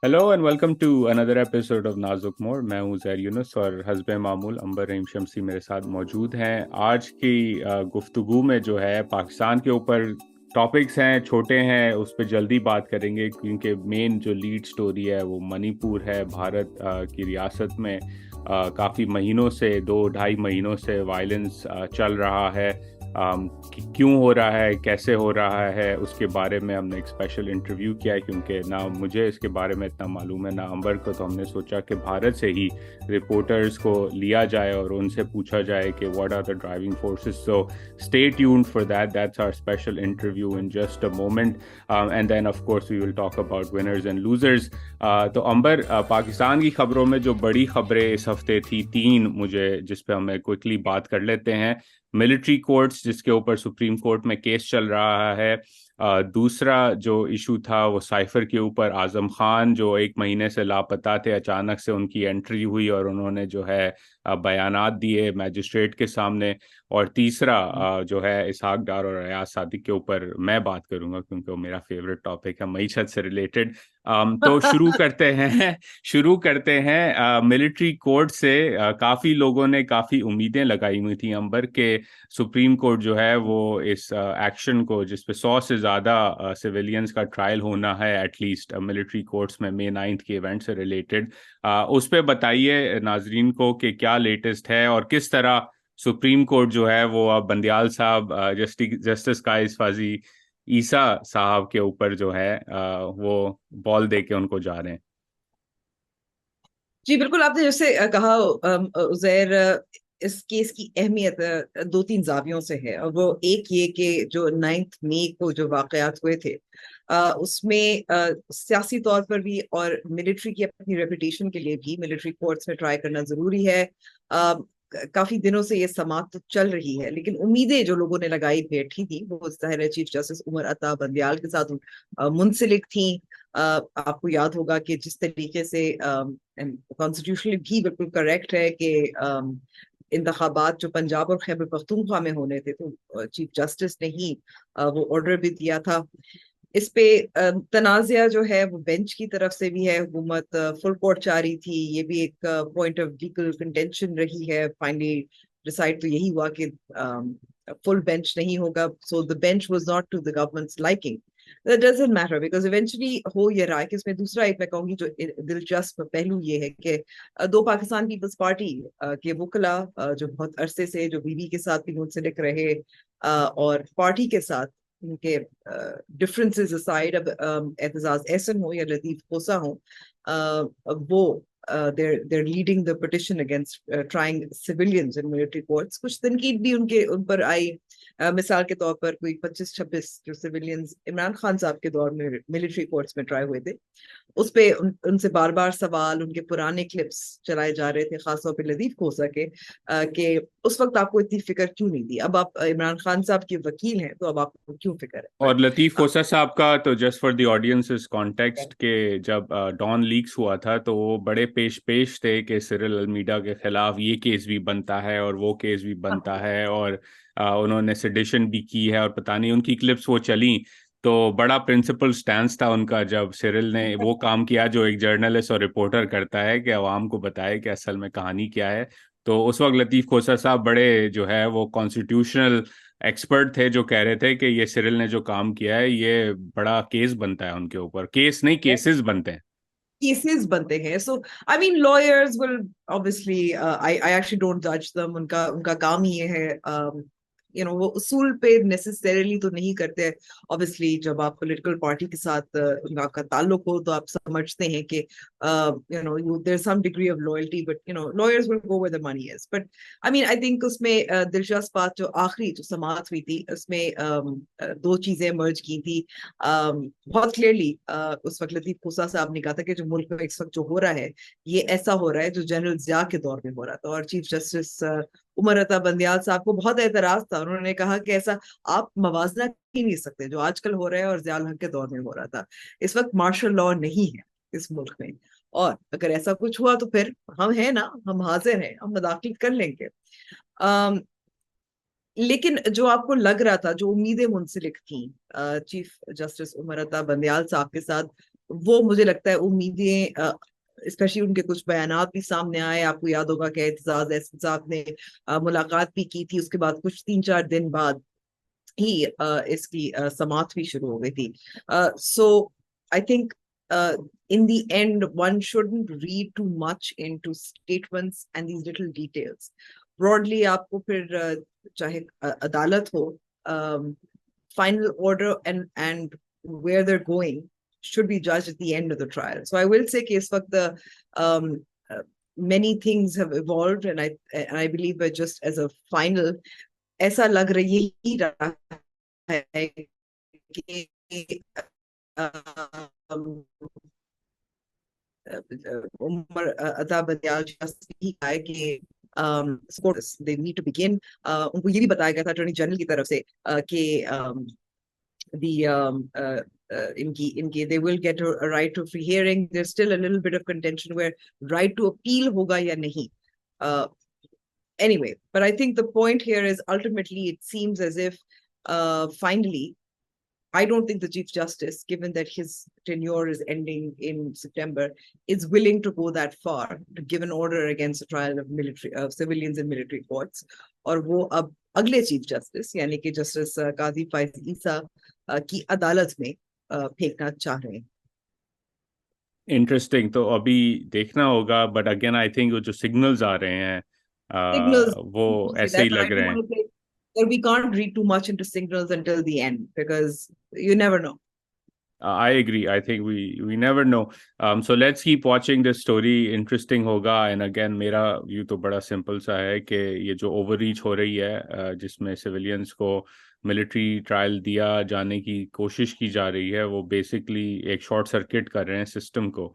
Hello and welcome to another episode of Nazuk Mod. मैं हूं उजैर यूनुस और हस्बे मामूल अंबर रहीम शमसी मेरे साथ मौजूद हैं। आज की गुफ्तगू में जो है पाकिस्तान के ऊपर टॉपिक्स हैं, छोटे हैं, उस पर जल्दी बात करेंगे क्योंकि मेन जो लीड स्टोरी है वो मणिपुर है। भारत की रियासत में काफ़ी महीनों से 2-2.5 महीनों से वायलेंस चल रहा है। क्यों हो रहा है, कैसे हो रहा है, उसके बारे में हमने एक स्पेशल इंटरव्यू किया है क्योंकि ना मुझे इसके बारे में इतना मालूम है ना अंबर को। तो हमने सोचा कि भारत से ही रिपोर्टर्स को लिया जाए और उनसे पूछा जाए कि what are the driving forces. So stay tuned for that, that's our special interview in just a moment. And then of course we will talk about winners and losers. तो अंबर, पाकिस्तान की खबरों में जो बड़ी खबरें इस हफ्ते थी तीन, मुझे जिस पे हमें क्विकली बात कर लेते हैं। मिलिट्री कोर्ट्स, जिसके ऊपर सुप्रीम कोर्ट में केस चल रहा है। दूसरा जो इशू था वो साइफर के ऊपर, आजम खान जो 1 महीने से लापता थे, अचानक से उनकी एंट्री हुई और उन्होंने जो है बयानात दिए मैजिस्ट्रेट के सामने। और तीसरा जो है इसहाक डार और अयाज सादिक के ऊपर मैं बात करूंगा क्योंकि वो मेरा फेवरेट टॉपिक है, मईशत से रिलेटेड। तो शुरू करते हैं मिलिट्री कोर्ट से। काफी लोगों ने काफी उम्मीदें लगाई हुई थी अंबर के सुप्रीम कोर्ट जो है वो इस एक्शन को, जिसपे 100 से ज्यादा सिविलियंस का ट्रायल होना है एटलीस्ट मिलिट्री कोर्ट्स में मे 9 के इवेंट से रिलेटेड, उस पे बताइए नाजरीन को कि क्या लेटेस्ट है और किस तरह सुप्रीम कोर्ट जो है वो अब बंदियाल साहब, जस्टिस काइस फाजी ईसा साहब के ऊपर जो है वो बॉल दे के उनको जा रहे हैं। जी बिल्कुल, आपने जैसे कहा उजैर, इस केस की अहमियत दो तीन जावियों से है। और वो एक ये कि जो 9 मई को जो वाकयात हुए थे, उसमें सियासी तौर पर भी और मिलिट्री की अपनी रेपुटेशन के लिए भी मिलिट्री कोर्ट्स में ट्राई करना जरूरी है। काफी दिनों से ये समात तो चल रही है, लेकिन उम्मीदें जो लोगों ने लगाई बैठी थी वो जाहिर है चीफ जस्टिस उमर अता बंदियाल के साथ मुंसलिक थी। आपको याद होगा कि जिस तरीके से कॉन्स्टिट्यूशनली भी बिल्कुल करेक्ट है कि इंतखाबात जो पंजाब और खैबर पख्तूनख्वा में होने थे, तो चीफ जस्टिस ने ही वो ऑर्डर भी दिया था। इस पे तनाज़ा जो है वो बेंच की तरफ से भी है, हुकूमत फुल कोर्ट चाह रही थी, ये भी एक पॉइंट ऑफ लीगल कंटेंशन रही है। फाइनली डिसाइड तो यही हुआ कि फुल बेंच नहीं होगा, so the bench was not to the government's liking. That doesn't matter because eventually हो ये रहा है कि इसमें दूसरा एक मैं कहूंगी जो दिलचस्प पहलू ये है कि दो पाकिस्तान पीपल्स पार्टी के वकला जो बहुत अरसे से जो बीवी के साथ भी मुंसलिक रहे, और पार्टी के साथ उनके डिफरेंसेस असाइड, अब एतजाज एहसन हो या लतीफ खोसा हो, वो they're leading the petition against trying civilians in military courts। कुछ तनकीद भी उन पर आई। मिसाल के तौर पर कोई 25-26 जो सिविलियंस इमरान खान साहब के दौर में मिलिट्री कोर्ट्स में ट्राई हुए थे, उस पे उनसे बार बार सवाल, उनके पुराने क्लिप्स चलाए जा रहे थे, खासतौर पे लतीफ खोसा के, कि उस वक्त आपको इतनी फिक्र क्यों नहीं थी, अब आप इमरान खान साहब के वकील हैं तो अब आपको क्यों फिक्र है। बट और लतीफ़ कोसा साहब का तो just for the audience context के, जब डॉन लीक्स हुआ था तो वो बड़े पेश पेश थे कि सिरिल अलमीडा के खिलाफ ये केस भी बनता है और वो केस भी बनता है, और उन्होंने सेडिशन भी की है और पता नहीं उनकी क्लिप्स वो चली। तो बड़ा प्रिंसिपल स्टैंस था उनका जब सिरिल ने वो काम किया जो एक जर्नलिस्ट और रिपोर्टर करता है कि अवाम को बताए कि असल में कहानी क्या है। तो उस वक्त लतीफ़ खोसा साहब बड़े जो है वो कॉन्स्टिट्यूशनल एक्सपर्ट थे जो कह रहे थे कि ये सिरिल ने जो काम किया है ये बड़ा केस बनता है उनके ऊपर, केस नहीं केसेस बनते हैं। केसेस बनते हैं। So I mean lawyers will obviously, I actually don't जज देम, उनका उनका काम ही ये है। वो उसूल पे नेसेसरीली तो नहीं करते। ऑब्वियसली जब आप पॉलिटिकल पार्टी के साथ उनका ताल्लुक हो तो आप समझते हैं कि there some degree of loyalty, but lawyers will go where the money is. But I mean I think उसमें दिलचस्प बात जो आखिरी जो समाअत हुई थी उसमें दो चीजें मर्ज की थी। बहुत क्लियरली उस वक्त लतीफ खोसा साहब ने कहा था कि जो मुल्क में इस वक्त जो हो रहा है ये ऐसा हो रहा है जो जनरल जिया के दौर में हो रहा था। और चीफ जस्टिस उमर अता बंदियाल साहब को बहुत एतराज था, उन्होंने कहा कि ऐसा आप मवाजना ही नहीं सकते जो आजकल हो रहा है और जिया हक के दौर में हो रहा था। इस वक्त मार्शल लॉ नहीं है इस मुल्क में, और अगर ऐसा कुछ हुआ तो फिर हम हैं ना, हम हाजिर हैं, हम मदाखलत कर लेंगे। लेकिन जो आपको लग रहा था, जो उम्मीदें मुंसलिक थी चीफ जस्टिस उमर अता बंदयाल साहब के साथ, वो मुझे लगता है उम्मीदें, स्पेशली उनके कुछ बयानात भी सामने आए। आपको याद होगा कि एतजाज एहसन साहब ने मुलाकात भी की थी, उसके बाद कुछ 3-4 दिन बाद ही इसकी समाप्त भी शुरू हो गई थी। So I think in the end one shouldn't read too much into statements and these little details. Broadly आपको फिर चाहे अदालत हो, final order and where they're going should be judged at the end of the trial. So I will say कि इस वक्त the many things have evolved, and I believe that just as a final ऐसा लग रही रहा है कि उमर अता बंदियाल ही है कि they need to begin. उनको ये भी बताया गया था अटॉर्नी जनरल की तरफ से कि the इनकी they will get a right to free hearing. There's still a little bit of contention where right to appeal होगा या नहीं. Anyway, but I think the point here is ultimately it seems as if finally I don't think the Chief Justice, given that his tenure is ending in September, is willing to go that far to give an order against the trial of civilians in military courts. और वो अब अगले Chief Justice यानी कि Justice काजी फाइज ईसा की अदालत में फेंकना चाह रहे हैं. इंटरेस्टिंग, तो अभी देखना होगा, बट अगेन आई थिंक वो जो सिग्नल्स आ रहे हैं Signals, वो say ऐसे ही that, but I लग do रहे हैं. want to say that we can't read too much into signals until the end because you never know. I agree. I think we never know. So let's keep watching this story. Interesting होगा. And again, मेरा view तो बड़ा simple सा है कि ये जो overreach हो रही है जिसमें सिविलियंस को मिलिट्री ट्रायल दिया जाने की कोशिश की जा रही है, वो बेसिकली एक शॉर्ट सर्किट कर रहे हैं सिस्टम को.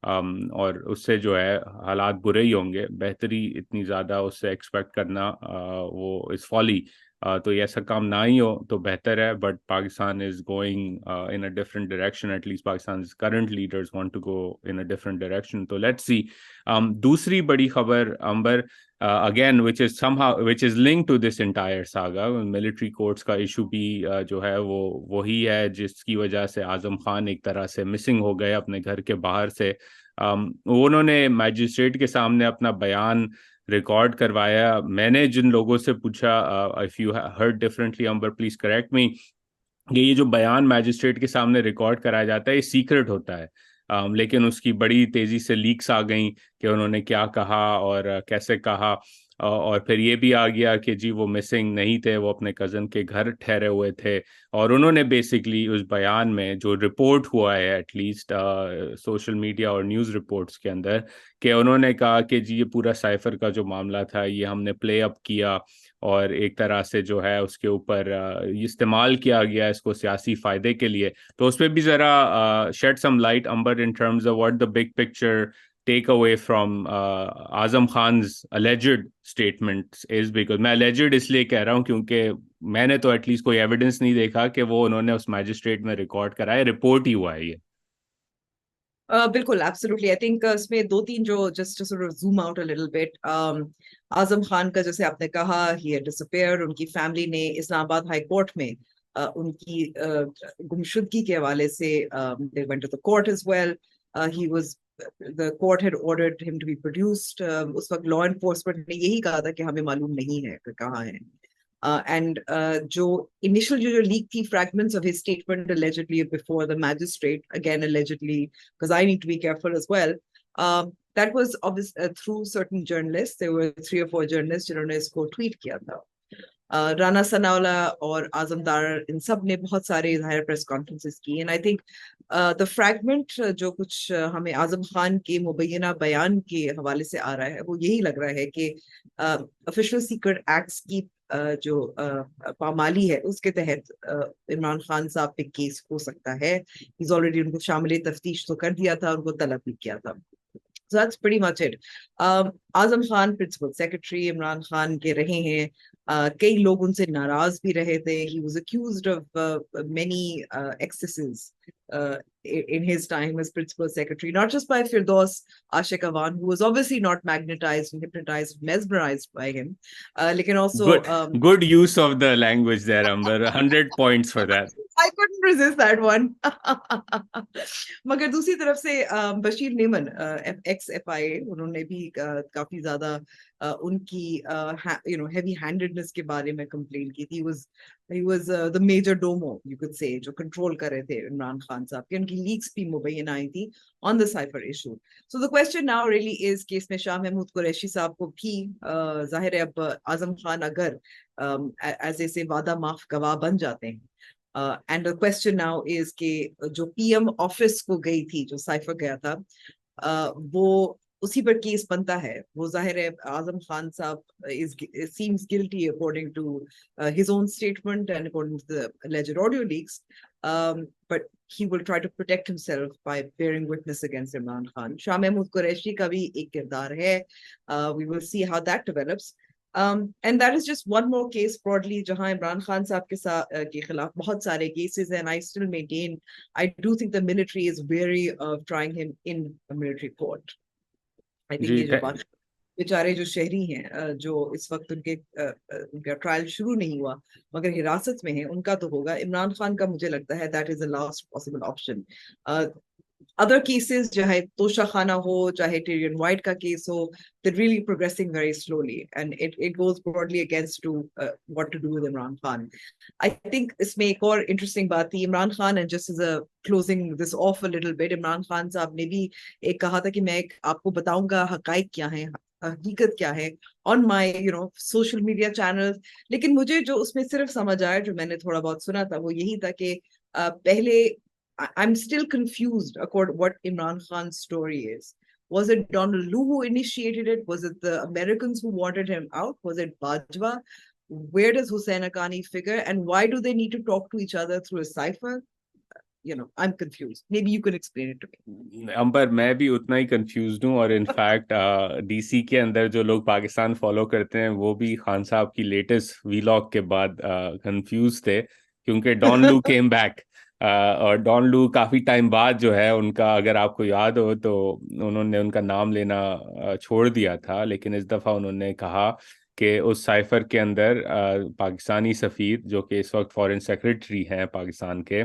और उससे जो है हालात बुरे ही होंगे. बेहतरी इतनी ज़्यादा उससे एक्सपेक्ट करना वो इस फॉली. तो ये ऐसा काम ना ही हो तो बेहतर है, but Pakistan is going in a different direction. At least Pakistan current leaders want to go in a different direction. तो लेट्स सी. दूसरी बड़ी खबर अंबर, again which is linked to this entire saga. Military courts का इशू भी जो है वो वही है जिसकी वजह से आजम खान एक तरह से मिसिंग हो गए अपने घर के बाहर से. उन्होंने मैजिस्ट्रेट के सामने अपना बयान रिकॉर्ड करवाया. मैंने जिन लोगों से पूछा, if you heard differently Amber please correct me, ये जो बयान मैजिस्ट्रेट के सामने रिकॉर्ड कराया जाता है ये सीक्रेट होता है. लेकिन उसकी बड़ी तेजी से लीक्स आ गई कि उन्होंने क्या कहा और कैसे कहा. और फिर ये भी आ गया कि जी वो मिसिंग नहीं थे, वो अपने कज़न के घर ठहरे हुए थे. और उन्होंने बेसिकली उस बयान में जो रिपोर्ट हुआ है एटलीस्ट सोशल मीडिया और न्यूज़ रिपोर्ट्स के अंदर, कि उन्होंने कहा कि जी ये पूरा साइफर का जो मामला था ये हमने प्ले अप किया और एक तरह से जो है उसके ऊपर इस्तेमाल किया गया इसको सियासी फायदे के लिए. तो उस पर भी ज़रा shed some light Amber in terms of what the big picture take away from Azam Khan's alleged statements is. Because मैं alleged इसलिए कह रहा हूँ क्योंकि मैंने तो एटलीस्ट कोई एविडेंस नहीं देखा कि वो उन्होंने उस मैजिस्ट्रेट में रिकॉर्ड कराया. रिपोर्ट ही हुआ है ये. बिल्कुल, एब्सोल्युटली. आई थिंक इसमें दो तीन जो just to sort of zoom out a little bit. Azam Khan का जैसे आपने कहा ही हैड डिसअपीयर्ड. उनकी फैमिली ने इस्लामाबाद हाई कोर्ट में उनकी गुमशुदगी के हवाले से they went to the court as well. He was the court had ordered him to be produced. उस वक्त लॉ एनफोर्समेंट ने यही कहा था कि हमें मालूम नहीं है कि कहाँ है. And जो initial जो leak थी fragments of his statement allegedly before the magistrate, again allegedly because I need to be careful as well. That was obvious through certain journalists. There were 3 or 4 journalists जिन्होंने इसको tweet किया था. राना सनाउल्लाह और आजमदार इन सब ने बहुत सारे जाहिर प्रेस कॉन्फ्रेंसेस की. And I think the fragment जो कुछ हमें आजम खान के मुबैना बयान के हवाले से आ रहा है वो यही लग रहा है कि ऑफिशियल सीक्रेट एक्ट्स की जो पामाली है उसके तहत इमरान खान साहब पे केस हो सकता है. इज ऑलरेडी उनको शामिल तफ्तीश तो कर दिया था, उनको तलब भी किया था. So that's pretty much it. Azam Khan principal secretary Imran Khan के रहे हैं. कई लोग उनसे नाराज भी रहे थे. He was accused of many excesses in his time as principal secretary, not just by Firdaus Ashik Awan, who was obviously not magnetized and hypnotized, mesmerized by him, लेकिन also Good, good use of the language there, Amber. 100 points for that. I couldn't resist that one. मगर दूसरी तरफ से Bashir Neyman x FIA, उन्होंने भी काफी ज्यादा उनकी heavy handedness के बारे में कंप्लेन की थी. He was the major domo, you could say, जो कंट्रोल कर रहे थे इमरान खान साहब की. उनकी लीक्स भी मुबैन आई थी on the cipher issue. So the question now really is कि इसमें शाह महमूद कुरैशी साहब को भी जाहिर है अब आजम खान अगर एज ए वादा माफ गवाह बन जाते हैं. And the question now is कि जो PM ऑफिस को गई थी, जो साइफर गया था, वो उसी पर केस बनता है. वो जाहिर है Azam Khan sahab is seems guilty according to his own statement and according to the alleged audio leaks, but he will try to protect himself by bearing witness against Imran Khan. Shah Mahmood Qureshi का भी एक किरदार है. We will see how that develops. And that is just one more case broadly जहां इमरान खान साहब के खिलाफ बहुत सारे cases हैं. And I still maintain, I do think the military is wary of trying him in a military court. I think जी, ये जो बात बेचारे जो शहरी हैं जो इस वक्त उनका ट्रायल शुरू नहीं हुआ मगर हिरासत में है, उनका तो होगा. इमरान खान का मुझे लगता है that is the last possible option. Other cases, चाहे तोशा खाना हो, चाहे टिरियन वाइट का केस हो, they're really progressing very slowly, and it goes broadly against to what to do with Imran Khan. I think इसमें एक और interesting बात थी Imran Khan, and just as a closing this off a little bit, Imran Khan साहब ने भी एक कहा था कि मैं आपको बताऊंगा हकाइक क्या है, हकीकत क्या है, on my social media channels. लेकिन मुझे जो उसमें सिर्फ समझ आया, जो मैंने थोड़ा बहुत सुना था, वो यही था कि पहले I'm still confused about what Imran Khan's story is. Was it Donald Lu who initiated it? Was it the Americans who wanted him out? Was it Bajwa? Where does Hussein Haqqani figure? And why do they need to talk to each other through a cipher? I'm confused. Maybe you can explain it to me. अंबर, मैं भी उतना ही confuse हूँ. और in fact DC के अंदर जो लोग Pakistan follow करते हैं वो भी खान साहब की लेटेस्ट वीलॉग के बाद कंफ्यूज थे, क्योंकि डॉन लू केम बैक. और डॉन लू काफी टाइम बाद जो है उनका, अगर आपको याद हो तो उन्होंने उनका नाम लेना छोड़ दिया था, लेकिन इस दफा उन्होंने कहा कि उस साइफर के अंदर पाकिस्तानी सफीर जो कि इस वक्त फॉरेन सेक्रेटरी हैं पाकिस्तान के,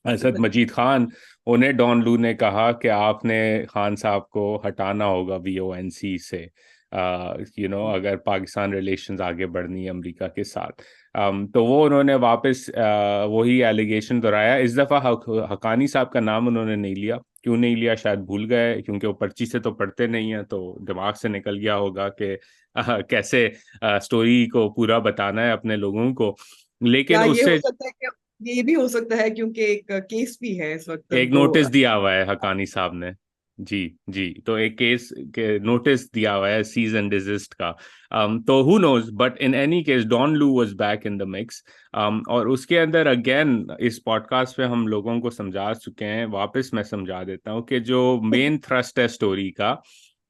असद मजीद खान, उन्हें डॉन लू ने कहा कि आपने खान साहब को हटाना होगा VONC से, अगर पाकिस्तान रिलेशंस आगे बढ़नी है अमेरिका के साथ. तो वो उन्होंने वापस वही एलिगेशन दोहराया. इस दफ़ा हकानी साहब का नाम उन्होंने नहीं लिया. क्यों नहीं लिया शायद भूल गए, क्योंकि वो पर्ची से तो पढ़ते नहीं है, तो दिमाग से निकल गया होगा कि कैसे स्टोरी को पूरा बताना है अपने लोगों को. लेकिन क्या ये हो उससे सकता है कि ये भी हो सकता है क्योंकि एक केस भी है इस वक्त एक दो. नोटिस दिया हुआ है हकानी साहब ने. जी जी, तो एक केस के नोटिस दिया हुआ है सीज एंड डिजिस्ट का. तो who knows, but in any case Don Lu was back in the mix. और उसके अंदर अगेन इस पॉडकास्ट पे हम लोगों को समझा चुके हैं, वापस मैं समझा देता हूँ कि जो मेन थ्रस्ट है स्टोरी का,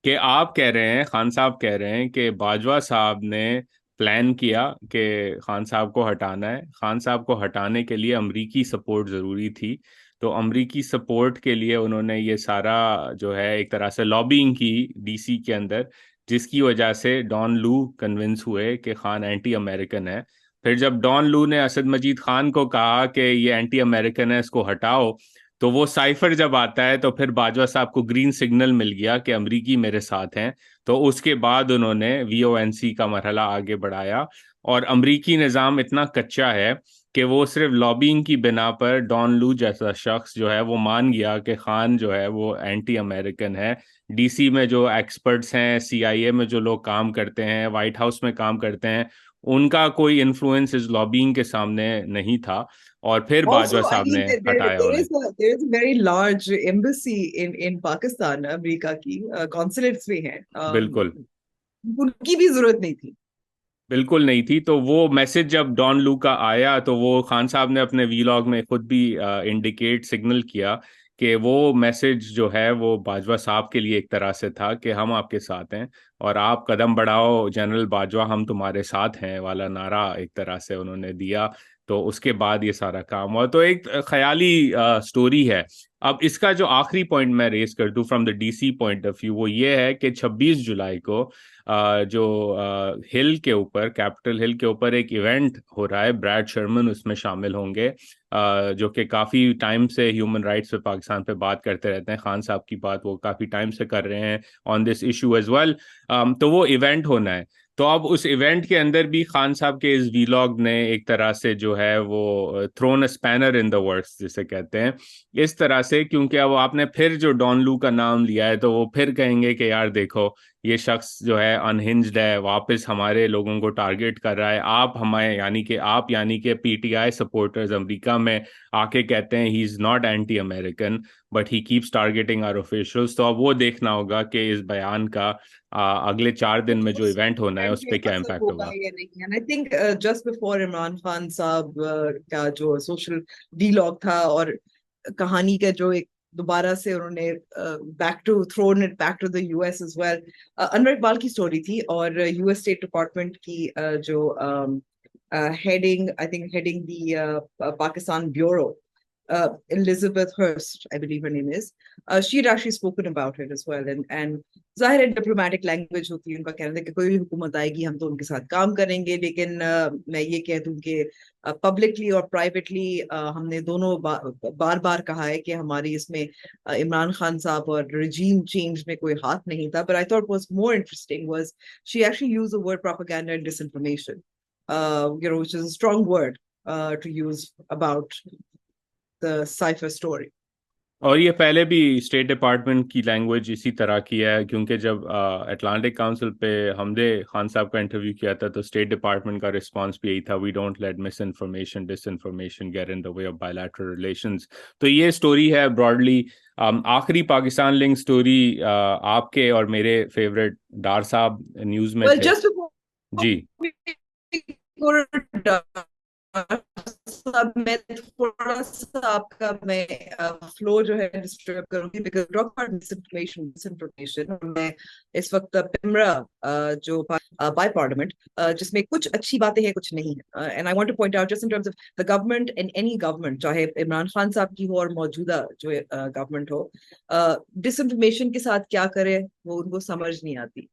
कि आप कह रहे हैं, खान साहब कह रहे हैं कि बाजवा साहब ने प्लान किया कि खान साहब को हटाना है. खान साहब को हटाने के लिए अमरीकी सपोर्ट ज़रूरी थी, तो अमरीकी सपोर्ट के लिए उन्होंने ये सारा जो है एक तरह से लॉबिंग की DC के अंदर, जिसकी वजह से डॉन लू कन्विंस हुए कि खान एंटी अमेरिकन है. फिर जब डॉन लू ने असद मजीद खान को कहा कि ये एंटी अमेरिकन है, इसको हटाओ, तो वो साइफर जब आता है तो फिर बाजवा साहब को ग्रीन सिग्नल मिल गया कि अमरीकी मेरे साथ हैं. तो उसके बाद उन्होंने VONC का मरहला आगे बढ़ाया. और अमरीकी निज़ाम इतना कच्चा है कि वो सिर्फ लॉबिंग की बिना पर डॉन लू जैसा शख्स जो है वो मान गया कि खान जो है वो एंटी अमेरिकन है. DC में जो एक्सपर्ट्स हैं, CIA में जो लोग काम करते हैं, वाइट हाउस में काम करते हैं, उनका कोई इन्फ्लुएंस इस लॉबिंग के सामने नहीं था. और फिर बाजवा Also, I साहब mean, ने हटाया उन्हें. there is a very large embassy in Pakistan, America की consulates भी हैं. बिल्कुल उनकी भी जरूरत नहीं थी. बिल्कुल नहीं थी. तो वो मैसेज जब डॉन लू का आया, तो वो खान साहब ने अपने वीलॉग में खुद भी इंडिकेट सिग्नल किया कि वो मैसेज जो है वो बाजवा साहब के लिए एक तरह से था कि हम आपके साथ हैं और आप कदम बढ़ाओ जनरल बाजवा, हम तुम्हारे साथ हैं वाला नारा एक तरह से उन्होंने दिया। तो उसके बाद ये सारा काम हुआ। तो एक ख्याली स्टोरी है। अब इसका जो आखिरी पॉइंट मैं रेस कर दूं from the DC point of view, वो ये है कि 26 जुलाई को जो हिल के ऊपर, कैपिटल हिल के ऊपर एक इवेंट हो रहा है, ब्रैड शर्मन उसमें शामिल होंगे, जो कि काफ़ी टाइम से ह्यूमन राइट्स पे पाकिस्तान पे बात करते रहते हैं। खान साहब की बात वो काफ़ी टाइम से कर रहे हैं on this issue as well. तो वो इवेंट होना है। तो अब उस इवेंट के अंदर भी खान साहब के इस वीलॉग ने एक तरह से जो है वो thrown a spanner in the works जिसे कहते हैं, इस तरह से, क्योंकि अब आपने फिर जो डॉन लू का नाम लिया है तो वो फिर कहेंगे कि यार देखो ये शख्स जो है अनहिंज्ड है, वापस हमारे लोगों को टारगेट कर रहा है। आप हमारे यानी कि पीटीआई सपोर्टर्स अमेरिका में आके कहते हैं he is not anti American but he keeps targeting our officials. तो अब वो देखना होगा कि इस बयान का अगले 4 दिन में जो इवेंट होना है उस पे पर क्या असर इम्पैक्ट होगा होगा। या नहीं। And I think just before Imran Khan साहब का जो सोशल डीलॉग था और कहानी का जो एक दोबारा से उन्होंने back to thrown it back to the US as well, Anwar Iqbal की स्टोरी थी और यूएस स्टेट डिपार्टमेंट की जो heading, I think heading the Pakistan bureau, Elizabeth Hurst, I believe her name is. She had actually spoken about it as well. And जाहिर है diplomatic language होती है, उनका कहना है कि कोई भी हुकूमत आएगी हम तो उनके साथ काम करेंगे, लेकिन मैं ये कह दूं कि पब्लिकली और प्राइवेटली हमने दोनों बार बार कहा है कि हमारी इसमें इमरान खान साहब और रिजीम चेंज में कोई हाथ नहीं था। But I thought was more interesting was she actually used the word propaganda and disinformation, which is a strong word to use about the cipher story. और ये पहले भी स्टेट डिपार्टमेंट की लैंग्वेज इसी तरह की है, क्योंकि जब अटलांटिक काउंसिल पे हमने खान साहब का इंटरव्यू किया था तो स्टेट डिपार्टमेंट का रिस्पांस भी यही था, we don't let misinformation disinformation get in the way of bilateral relations. तो ये स्टोरी है ब्रॉडली। आखिरी पाकिस्तान लिंक स्टोरी आपके और मेरे फेवरेट डार साहब न्यूज़ में Well, थे। just before ji. we go to सब मैं थोड़ा सा आपका मैं फ्लो जो है डिस्टर्ब करूंगी, because talk about misinformation disinformation. मैं इस वक्त पिमरा जो बाय पार्लियामेंट जिसमें कुछ अच्छी बातें हैं कुछ नहीं है, and I want two point out just in terms of the government and any government, चाहे इमरान खान साहब की हो और मौजूदा जो गवर्नमेंट हो, डिसइंफॉर्मेशन के साथ क्या करे वो उनको समझ नहीं आती।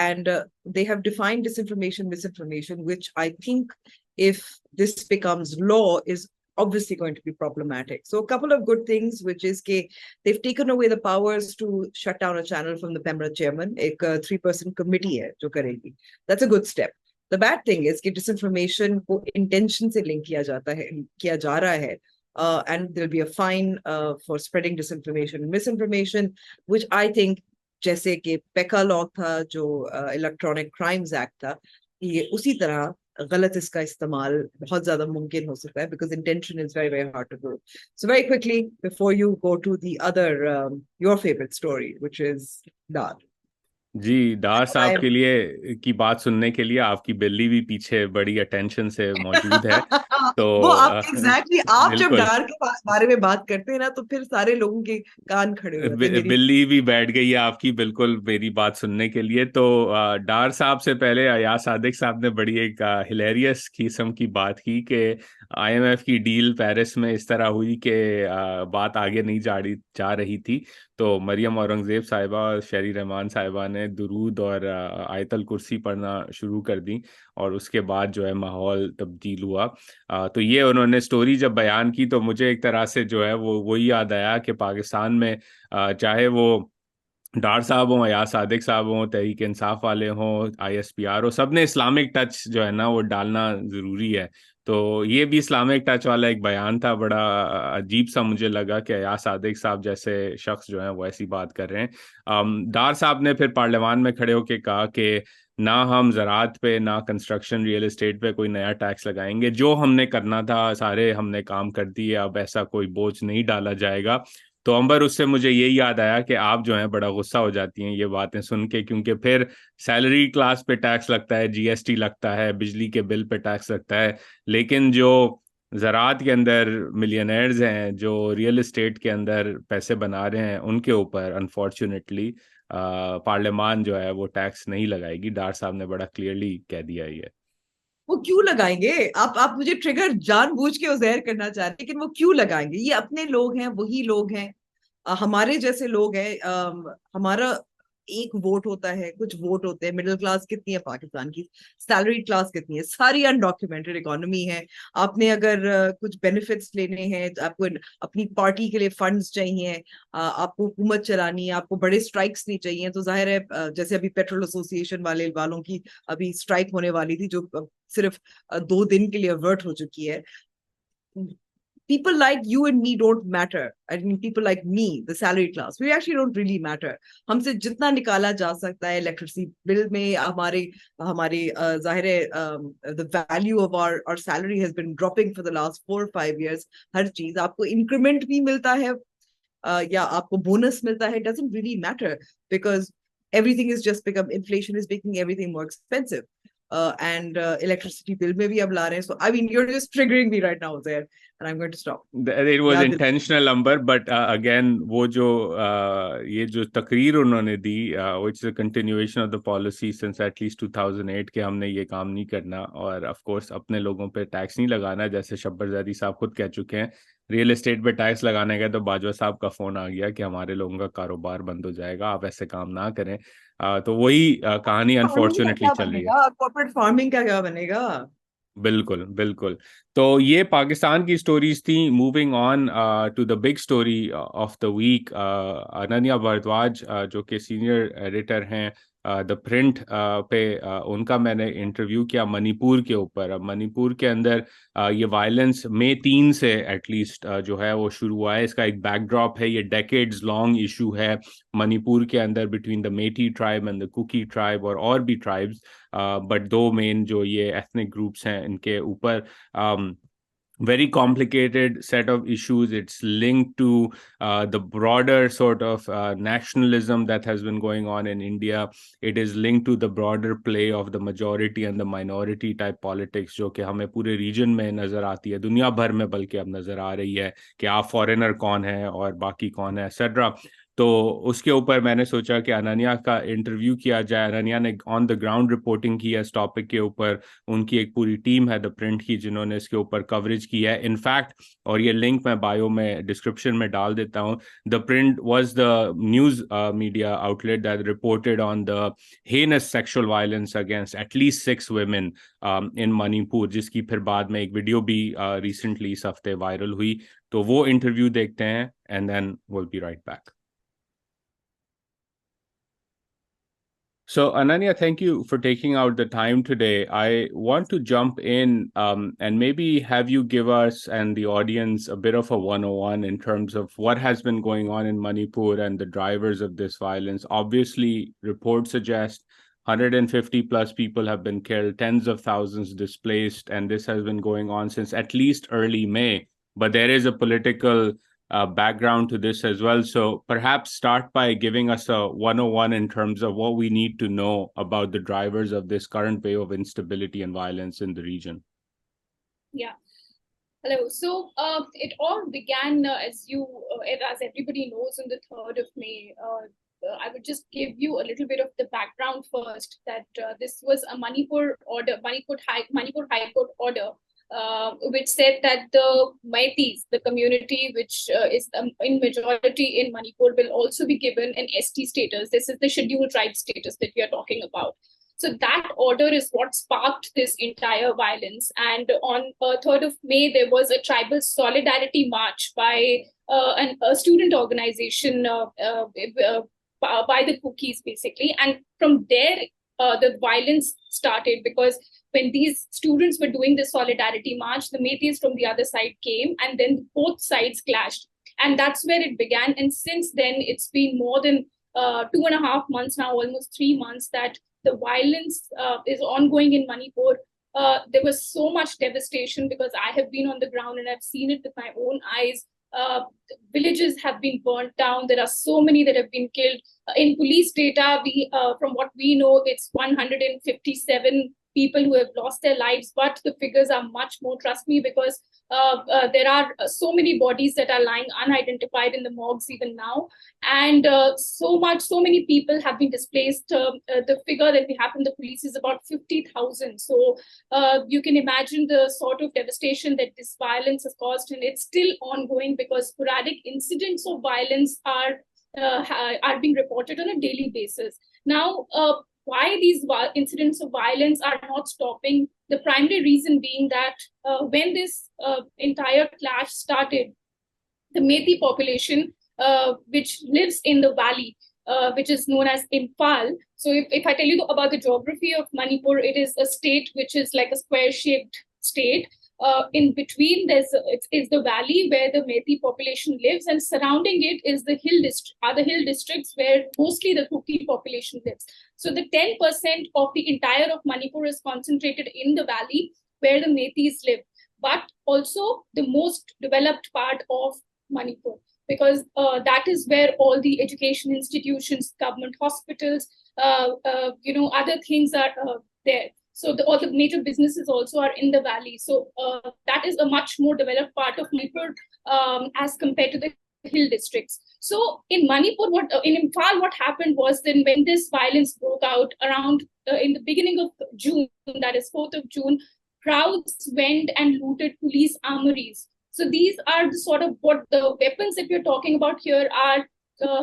And they have defined disinformation, misinformation, which I think, if this becomes law, is obviously going to be problematic. So a couple of good things, which is that they've taken away the powers to shut down a channel from the PEMRA chairman. A 3-person committee hai jo karegi. That's a good step. The bad thing is that disinformation को intention से link किया जा रहा है. And there'll be a fine for spreading disinformation and misinformation, which I think, जैसे कि पेका law था जो इलेक्ट्रॉनिक क्राइम्स एक्ट था, ये उसी तरह गलत इसका इस्तेमाल बहुत ज्यादा मुमकिन हो सकता है, because intention is very very hard to do. So very quickly before you go to the other your favourite story which is Dar. जी, डार साहब के लिए की बात सुनने के लिए आपकी बिल्ली भी पीछे बड़ी अटेंशन से मौजूद है। तो वो आप एग्जैक्टली आप जब बिल्कुल, डार के बारे में बात करते हैं ना तो फिर सारे लोगों के कान खड़े हो जाते हैं मेरी। बिल्ली भी बैठ गई है आपकी बिल्कुल मेरी बात सुनने के लिए। तो डार साहब से पहले अयाज सादिक साहब ने बड़ी एक हिलेरियस किस्म की बात की कि आईएमएफ की डील पेरिस में इस तरह हुई कि बात आगे नहीं जा रही थी। तो मरियम औरंगजेब साहिबा और शेरी रहमान साहिबा ने दुरूद और आयतल कुर्सी पढ़ना शुरू कर दी और उसके बाद जो है माहौल तब्दील हुआ। तो ये उन्होंने स्टोरी जब बयान की तो मुझे एक तरह से जो है वो वही याद आया कि पाकिस्तान में चाहे वो डार साहब हों या सादिक साहब हों, तहरीक इंसाफ वाले हों, आईएसपीआर हो, सब ने इस्लामिक टच जो है ना वो डालना ज़रूरी है। तो ये भी इस्लामिक टच वाला एक बयान था, बड़ा अजीब सा मुझे लगा कि या सादिक साहब जैसे शख्स जो हैं वो ऐसी बात कर रहे हैं। डार साहब ने फिर पार्लियामान में खड़े होकर कहा कि ना हम ज़राअत पे ना कंस्ट्रक्शन रियल एस्टेट पे कोई नया टैक्स लगाएंगे, जो हमने करना था सारे हमने काम कर दिए, अब ऐसा कोई बोझ नहीं डाला जाएगा। तो अंबर, उससे मुझे यही याद आया कि आप जो हैं बड़ा गुस्सा हो जाती हैं ये बातें सुन के, क्योंकि फिर सैलरी क्लास पे टैक्स लगता है, जीएसटी लगता है, बिजली के बिल पे टैक्स लगता है, लेकिन जो ज़रात के अंदर मिलियनर्स हैं जो रियल एस्टेट के अंदर पैसे बना रहे हैं, उनके ऊपर अनफॉर्चुनेटली पार्लियामान जो है वो टैक्स नहीं लगाएगी। डार साहब ने बड़ा क्लियरली कह दिया ये। वो क्यों लगाएंगे? आप मुझे ट्रिगर जानबूझ के उज़ैर करना चाह रहे हैं, लेकिन वो क्यों लगाएंगे? ये अपने लोग हैं, वही लोग हैं, हमारे जैसे लोग हैं। हमारा एक वोट होता है, कुछ वोट होते हैं। मिडिल क्लास कितनी है पाकिस्तान की? सैलरी क्लास कितनी है? सारी अनडॉक्यूमेंटेड इकोनॉमी है। आपने अगर कुछ बेनिफिट्स लेने हैं तो आपको अपनी पार्टी के लिए फंड्स चाहिए, आपको हुकूमत चलानी है, आपको बड़े स्ट्राइक्स नहीं चाहिए, तो जाहिर है जैसे अभी पेट्रोल एसोसिएशन वालों की अभी स्ट्राइक होने वाली थी, जो सिर्फ 2 दिन के लिए अवर्ट हो चुकी है। People like you and me don't matter. I mean, people like me, the salary class, we actually don't really matter. हमसे जितना निकाला जा सकता है इलेक्ट्रिसिटी बिल में, हमारे हमारे जाहिर है the value of our salary has been dropping for the last 4 or 5 years. हर चीज आपको इंक्रीमेंट भी मिलता है या आपको बोनस मिलता है, doesn't really matter because everything is just become inflation is making everything more expensive. And electricity bill में भी अब ला रहे हैं. So I mean, you're just triggering me right now there, and I'm going to stop. It was याद दिला. intentional number, but again वो जो ये जो तकरीर उन्होंने दी, which is a continuation of the policy since at least 2008 के हमने ये काम नहीं करना और of course अपने लोगों पे टैक्स नहीं लगाना, जैसे शब्बर ज़ैदी साहब खुद कह चुके हैं। रियल एस्टेट पे टैक्स लगाने का तो बाजवा साहब का फोन आ गया कि हमारे लोगों का कारोबार बंद हो जाएगा, आप ऐसे काम ना करें। तो वही कहानी फार्मिंग का अनफॉर्चुनेटली क्या चल रही है। बनेगा? कॉर्पोरेट फार्मिंग का क्या बनेगा? बिल्कुल बिल्कुल। तो ये पाकिस्तान की स्टोरीज थी। Moving on to the big story of the week, Ananya Bhardwaj जो कि सीनियर एडिटर हैं द प्रिंट पे, उनका मैंने इंटरव्यू किया मणिपुर के ऊपर। अब मणिपुर के अंदर ये वायलेंस मई 3 से एटलीस्ट जो है वो शुरू हुआ है। इसका एक बैकड्रॉप है, ये डेकेड्स लॉन्ग इशू है मणिपुर के अंदर between the Meitei tribe and the Kuki tribe और भी ट्राइब्स, बट दो मेन जो ये एथनिक ग्रुप्स हैं इनके ऊपर very complicated set of issues. It's linked to the broader sort of nationalism that has been going on in India. It is linked to the broader play of the majority and the minority type politics जो कि हमें पूरे reason में नजर आती है, दुनिया भर में बल्कि अब नजर आ रही है कि आप फॉरेनर कौन है और बाकी कौन है एक्सेट्रा। तो उसके ऊपर मैंने सोचा कि अनन्या का इंटरव्यू किया जाए। अनन्या ने ऑन द ग्राउंड रिपोर्टिंग की है इस टॉपिक के ऊपर। उनकी एक पूरी टीम है द प्रिंट की जिन्होंने इसके ऊपर कवरेज की है इनफैक्ट, और ये लिंक मैं बायो में डिस्क्रिप्शन में डाल देता हूँ। The print was the news media outlet that reported on the heinous sexual violence against at least 6 women इन मणिपुर, जिसकी फिर बाद में एक वीडियो भी रिसेंटली इस हफ्ते वायरल हुई। तो वो इंटरव्यू देखते हैं and then will be right back. So, Ananya, thank you for taking out the time today. I want to jump in and maybe have you give us and the audience a bit of a 101 in terms of what has been going on in Manipur and the drivers of this violence. Obviously, reports suggest 150 plus people have been killed, tens of thousands displaced, and this has been going on since at least early May. But there is a political background to this as well. So perhaps start by giving us a 101 in terms of what we need to know about the drivers of this current wave of instability and violence in the region. Yeah. Hello. So it all began, as everybody knows, on the 3rd of May. I would just give you a little bit of the background first, that this was a Manipur High Court order, which said that the Meiteis, the community which is in majority in Manipur, will also be given an ST status. This is the scheduled tribe status that we are talking about. So that order is what sparked this entire violence. And on 3rd of May, there was a tribal solidarity march by a student organization by the Cookies, basically. And from there, the violence started, because when these students were doing the solidarity march, the Meiteis from the other side came, and then both sides clashed. And that's where it began. And since then, it's been more than 2.5 months now, almost 3 months, that the violence is ongoing in Manipur. There was so much devastation, because I have been on the ground and I've seen it with my own eyes. Villages have been burnt down. There are so many that have been killed. In police data, from what we know, it's 157 people who have lost their lives, but the figures are much more, trust me, because there are so many bodies that are lying unidentified in the morgues even now. And so many people have been displaced. The figure that we have from the police is about 50,000. So you can imagine the sort of devastation that this violence has caused, and it's still ongoing because sporadic incidents of violence are being reported on a daily basis. Now, why these incidents of violence are not stopping? The primary reason being that when this entire clash started, the Methi population, which lives in the valley, which is known as Imphal. So if I tell you about the geography of Manipur, it is a state which is like a square-shaped state. In between, it's the valley where the Methi population lives, and surrounding it is the other hill districts where mostly the Kuki population lives. So the 10% of the entire of Manipur is concentrated in the valley where the Methis live, but also the most developed part of Manipur, because that is where all the education institutions, government hospitals, other things are there. So all the major businesses also are in the valley. So that is a much more developed part of Manipur as compared to the hill districts. So in Manipur, in Imphal, what happened was then when this violence broke out around in the beginning of June, that is 4th of June, crowds went and looted police armories. So these are the sort of what the weapons that we're talking about here are.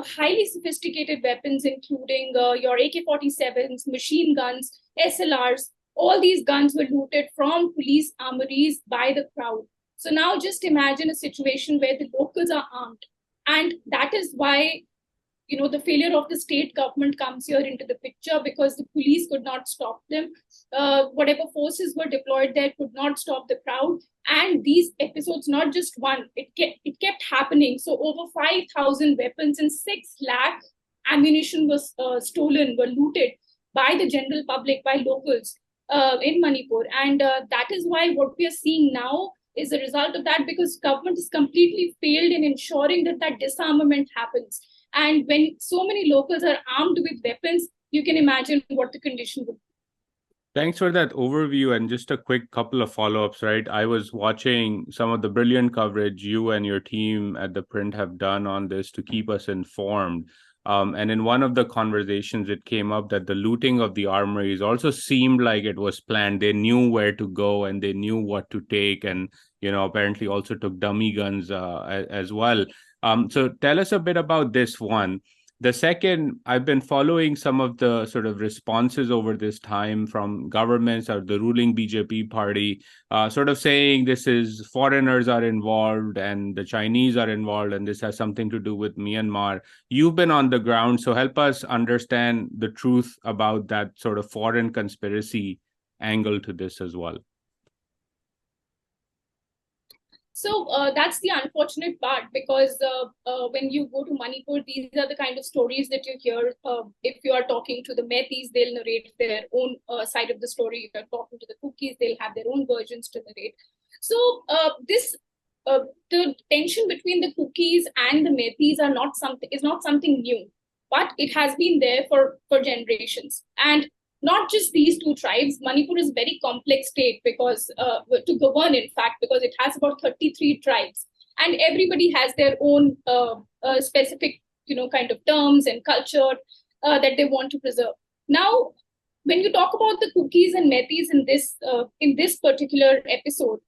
Highly sophisticated weapons, including your AK-47s, machine guns, SLRs. All these guns were looted from police armories by the crowd. So now just imagine a situation where the locals are armed. And that is why, the failure of the state government comes here into the picture, because the police could not stop them. Whatever forces were deployed there could not stop the crowd. And these episodes, not just one, it kept happening. So over 5,000 weapons and 6 lakh ammunition was stolen, were looted by the general public, by locals in Manipur. And that is why what we are seeing now is a result of that, because government has completely failed in ensuring that disarmament happens. And when so many locals are armed with weapons, you can imagine what the condition would be. Thanks for that overview, and just a quick couple of follow-ups, right? I was watching some of the brilliant coverage you and your team at ThePrint have done on this to keep us informed. And in one of the conversations, it came up that the looting of the armories also seemed like it was planned. They knew where to go and they knew what to take, and apparently also took dummy guns as well. So tell us a bit about this one. The second, I've been following some of the sort of responses over this time from governments or the ruling BJP party, sort of saying this is foreigners are involved and the Chinese are involved and this has something to do with Myanmar. You've been on the ground, so help us understand the truth about that sort of foreign conspiracy angle to this as well. So that's the unfortunate part, because when you go to Manipur, these are the kind of stories that you hear. If you are talking to the Methis, they'll narrate their own side of the story. If you're talking to the Kukis, they'll have their own versions to narrate. So the tension between the Kukis and the Methis is not something new, but it has been there for generations. And not just these two tribes. Manipur is a very complex state because to govern, in fact, because it has about 33 tribes, and everybody has their own specific, kind of terms and culture that they want to preserve. Now, when you talk about the Kukis and Methis in this particular episode,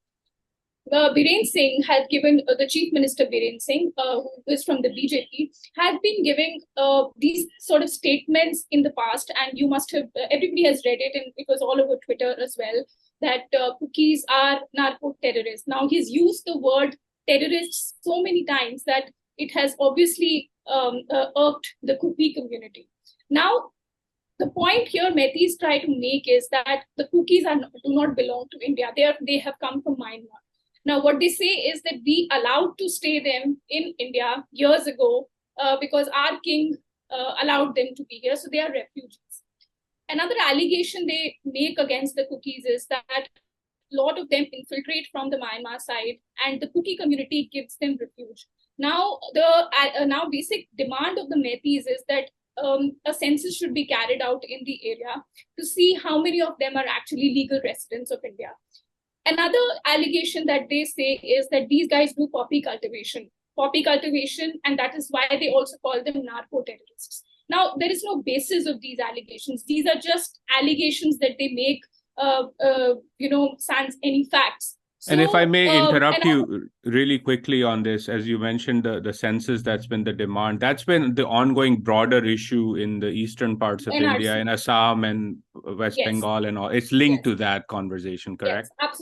Biren Singh had given, the Chief Minister Biren Singh, who is from the BJP, had been giving these sort of statements in the past, and you must have, everybody has read it, and it was all over Twitter as well, that Kukis are narco-terrorists. Now, he's used the word terrorists so many times that it has obviously irked the Kuki community. Now, the point here Methis try to make is that the Kukis do not belong to India. They have come from Myanmar. Now, what they say is that we allowed to stay them in India years ago because our king allowed them to be here. So they are refugees. Another allegation they make against the Kukis is that a lot of them infiltrate from the Myanmar side, and the Kuki community gives them refuge. Now, the basic demand of the Methis is that a census should be carried out in the area to see how many of them are actually legal residents of India. Another allegation that they say is that these guys do poppy cultivation, and that is why they also call them narco-terrorists. Now, there is no basis of these allegations. These are just allegations that they make, sans any facts. And if I may interrupt and you really quickly on this, as you mentioned, the census, that's been the demand. That's been the ongoing broader issue in the eastern parts of NRC. India, in Assam and West Yes. Bengal and all. It's linked Yes. to that conversation, correct? Yes,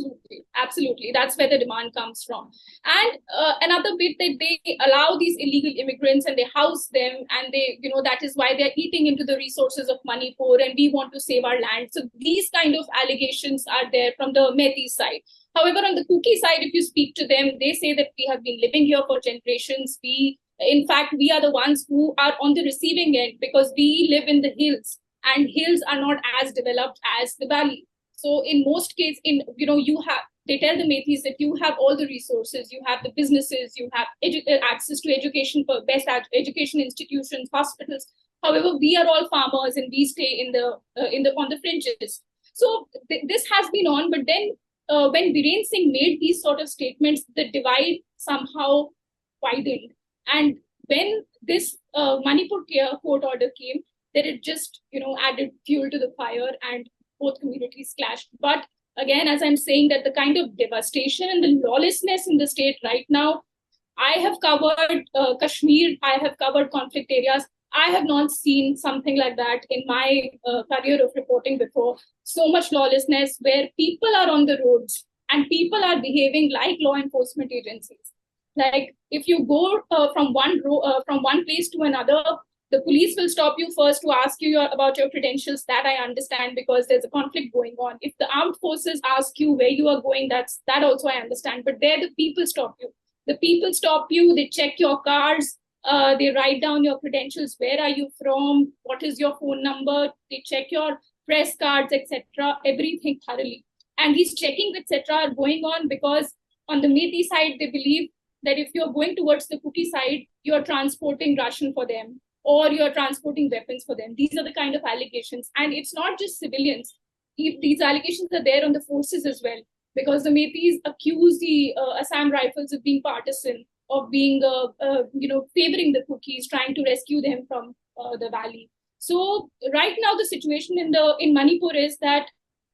absolutely. That's where the demand comes from. And another bit that they allow these illegal immigrants and they house them, and they, that is why they're eating into the resources of Manipur, and we want to save our land. So these kind of allegations are there from the Metis side. However, on the Kuki side, if you speak to them, they say that we have been living here for generations. In fact, we are the ones who are on the receiving end because we live in the hills, and hills are not as developed as the valley. So in most cases, they tell the Metis that you have all the resources, you have the businesses, you have access to education for best education institutions, hospitals. However, we are all farmers and we stay on the fringes. So this has been on, but then when Biren Singh made these sort of statements, the divide somehow widened. And when this Manipur court order came, then it just added fuel to the fire, and both communities clashed. But again, as I'm saying, that the kind of devastation and the lawlessness in the state right now, I have covered Kashmir, I have covered conflict areas. I have not seen something like that in my career of reporting before. So much lawlessness where people are on the roads and people are behaving like law enforcement agencies. Like if you go from one place to another, the police will stop you first to ask you about your credentials. That I understand because there's a conflict going on. If the armed forces ask you where you are going, that also I understand. But there the people stop you. The people stop you, they check your cars, they write down your credentials, where are you from, what is your phone number, they check your press cards, etc., everything thoroughly. And these checking, etc., are going on because on the Metis side, they believe that if you're going towards the Kuki side, you're transporting ration for them or you're transporting weapons for them. These are the kind of allegations. And it's not just civilians. These allegations are there on the forces as well, because the Metis accuse the Assam Rifles of being partisan, of being, favoring the Kukis, trying to rescue them from the valley. So right now, the situation in Manipur is that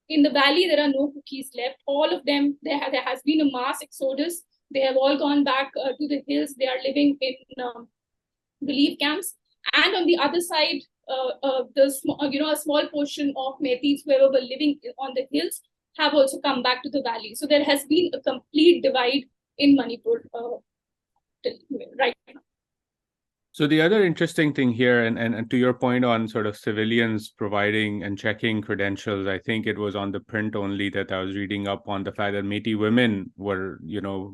in the valley, there are no Kukis left. All of them, there has been a mass exodus. They have all gone back to the hills. They are living in relief camps. And on the other side, a small portion of Metis, whoever were living on the hills, have also come back to the valley. So there has been a complete divide in Manipur right now. So the other interesting thing here, and to your point on sort of civilians providing and checking credentials, I think it was on the print only that I was reading up on the fact that Métis women were,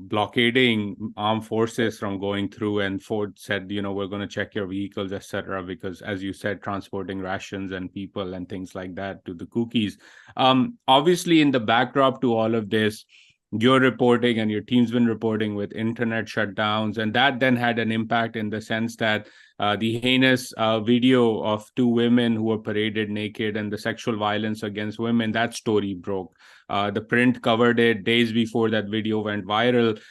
blockading armed forces from going through, and Ford said, we're going to check your vehicles, etc., because as you said, transporting rations and people and things like that to the Kukis. Obviously, in the backdrop to all of this, you're reporting and your team's been reporting with internet shutdowns, and that then had an impact in the sense that the heinous video of two women who were paraded naked and the sexual violence against women, that story broke. The print covered it days before that video went viral.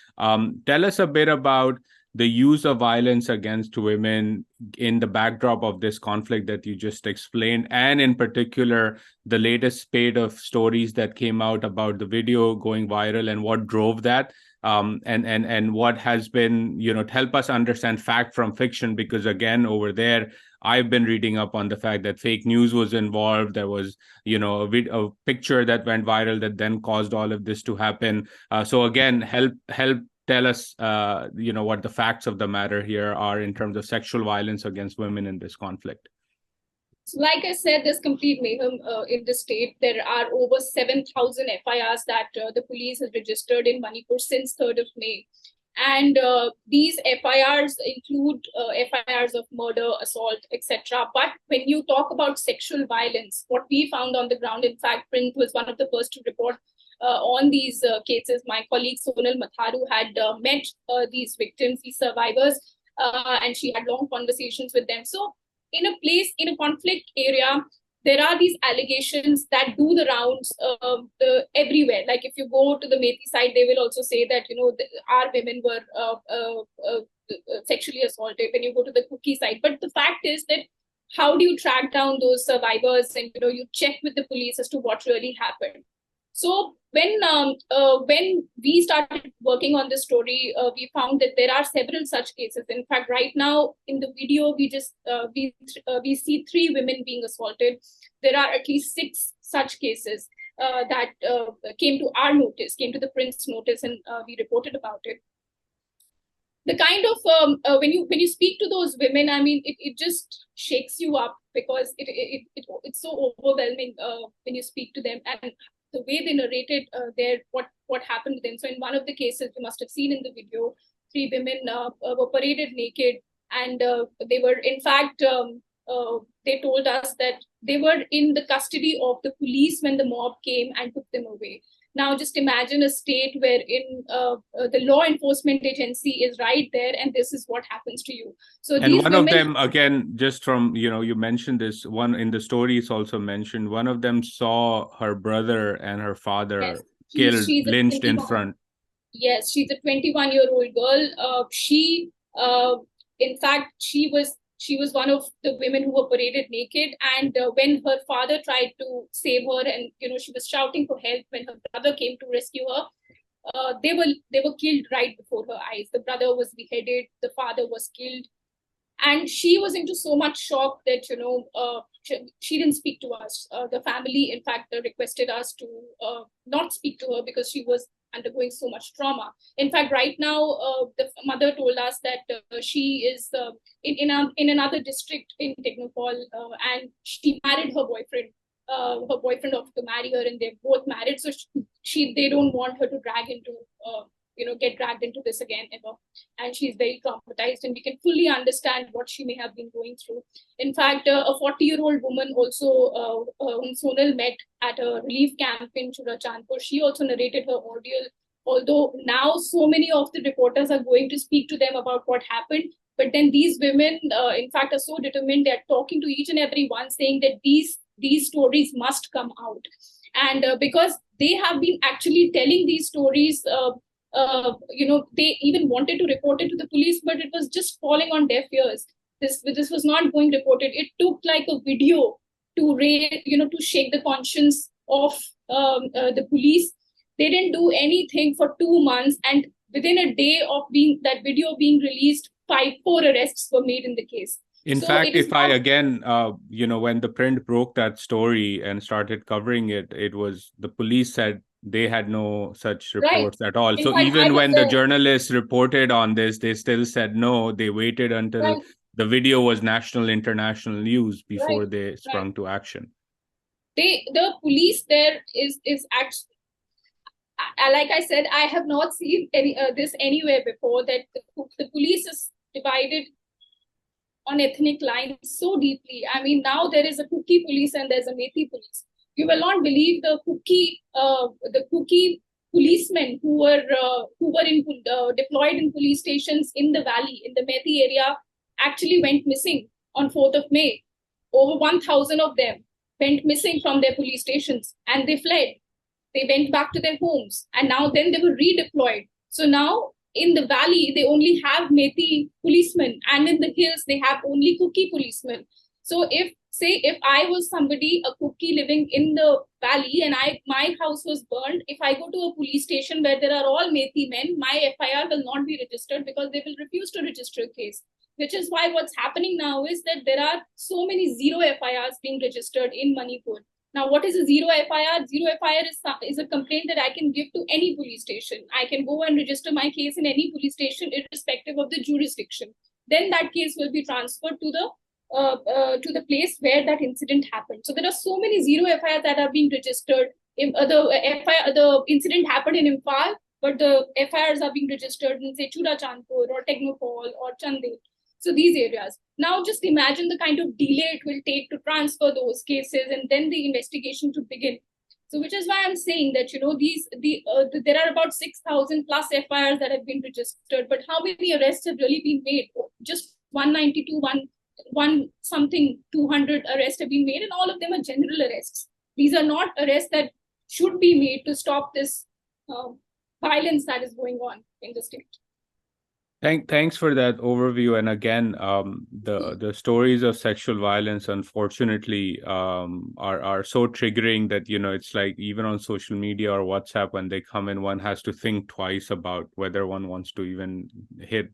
Tell us a bit about the use of violence against women in the backdrop of this conflict that you just explained, and in particular, the latest spate of stories that came out about the video going viral and what drove that, and what has been, help us understand fact from fiction, because again, over there, I've been reading up on the fact that fake news was involved. There was, a picture that went viral that then caused all of this to happen. So again, help tell us, what the facts of the matter here are in terms of sexual violence against women in this conflict. So like I said, there's complete mayhem in the state. There are over 7,000 FIRs that the police has registered in Manipur since 3rd of May. And these FIRs include FIRs of murder, assault, etc. But when you talk about sexual violence, what we found on the ground, in fact, Print was one of the first to report on these cases. My colleague Sonal Matharu had met these victims, these survivors, and she had long conversations with them. So in a place, in a conflict area, there are these allegations that do the rounds everywhere. Like if you go to the Methi side, they will also say that, our women were sexually assaulted when you go to the Kuki side. But the fact is that how do you track down those survivors, and you check with the police as to what really happened? So when we started working on this story, we found that there are several such cases. In fact, right now in the video, we see 3 women being assaulted. There are at least 6 such cases that came to our notice, came to the Print's notice, and we reported about it. The kind of when you speak to those women, I mean, it just shakes you up, because it's so overwhelming when you speak to them, and the way they narrated what happened to them. So in one of the cases, you must have seen in the video, 3 women were paraded naked, and they were, in fact, they told us that they were in the custody of the police when the mob came and took them away. Now, just imagine a state wherein the law enforcement agency is right there, and this is what happens to you. So and these one women, of them, again, just from, you mentioned this one in the story, it's also mentioned, one of them saw her brother and her father yes, killed, she's lynched in front. Yes, she's a 21-year-old girl. In fact, she was one of the women who were paraded naked. And when her father tried to save her, and she was shouting for help when her brother came to rescue her, they were killed right before her eyes. The brother was beheaded, the father was killed, and she was into so much shock that she didn't speak to us. The family, in fact, requested us to not speak to her because she was undergoing so much trauma. In fact, right now, the mother told us that she is in another district in Technopol, and she married her boyfriend. Her boyfriend offered to marry her, and they're both married. So they don't want her to get dragged into this again ever. And she's very traumatized, and we can fully understand what she may have been going through. In fact, a 40-year-old woman also, whom Sonal met at a relief camp in Churachandpur, she also narrated her ordeal. Although now so many of the reporters are going to speak to them about what happened, but then these women, in fact, are so determined. They're talking to each and every one, saying that these stories must come out. And because they have been actually telling these stories, they even wanted to report it to the police, but it was just falling on deaf ears. This was not going reported. It took like a video to shake the conscience of the police. They didn't do anything for 2 months, and within a day of that video being released, 4 arrests were made in the case. In fact, if I again, when the Print broke that story and started covering it, it was the police said they had no such reports at all. So even when the journalists reported on this, they still said no. They waited until the video was national, international news before they sprung to action. The police there is actually, like I said, I have not seen this anywhere before, that the police is divided on ethnic lines so deeply. I mean, now there is a Kuki police and there's a Methi police. You will not believe the Kuki policemen who were deployed in police stations in the valley, in the Methi area, actually went missing on 4th of May. Over 1,000 of them went missing from their police stations, and they fled. They went back to their homes, and now then they were redeployed. So now in the valley, they only have Methi policemen, and in the hills, they have only Kuki policemen. So if I was somebody, a Kuki living in the valley, and my house was burned, if I go to a police station where there are all Methi men, my FIR will not be registered because they will refuse to register a case. Which is why what's happening now is that there are so many zero FIRs being registered in Manipur. Now, what is a zero FIR? Zero FIR is a complaint that I can give to any police station. I can go and register my case in any police station, irrespective of the jurisdiction. Then that case will be transferred to the place where that incident happened. So there are so many zero FIRs that are being registered. The incident happened in Imphal, but the FIRs are being registered in, say, Churachandpur or Technopol or Chandel. So these areas. Now just imagine the kind of delay it will take to transfer those cases and then the investigation to begin. So which is why I'm saying that, there are about 6,000 plus FIRs that have been registered, but how many arrests have really been made? Just 192 200 arrests have been made, and all of them are general arrests. These are not arrests that should be made to stop this violence that is going on in the state. Thanks for that overview. And again, the stories of sexual violence, unfortunately, are so triggering that, it's like even on social media or WhatsApp, when they come in, one has to think twice about whether one wants to even hit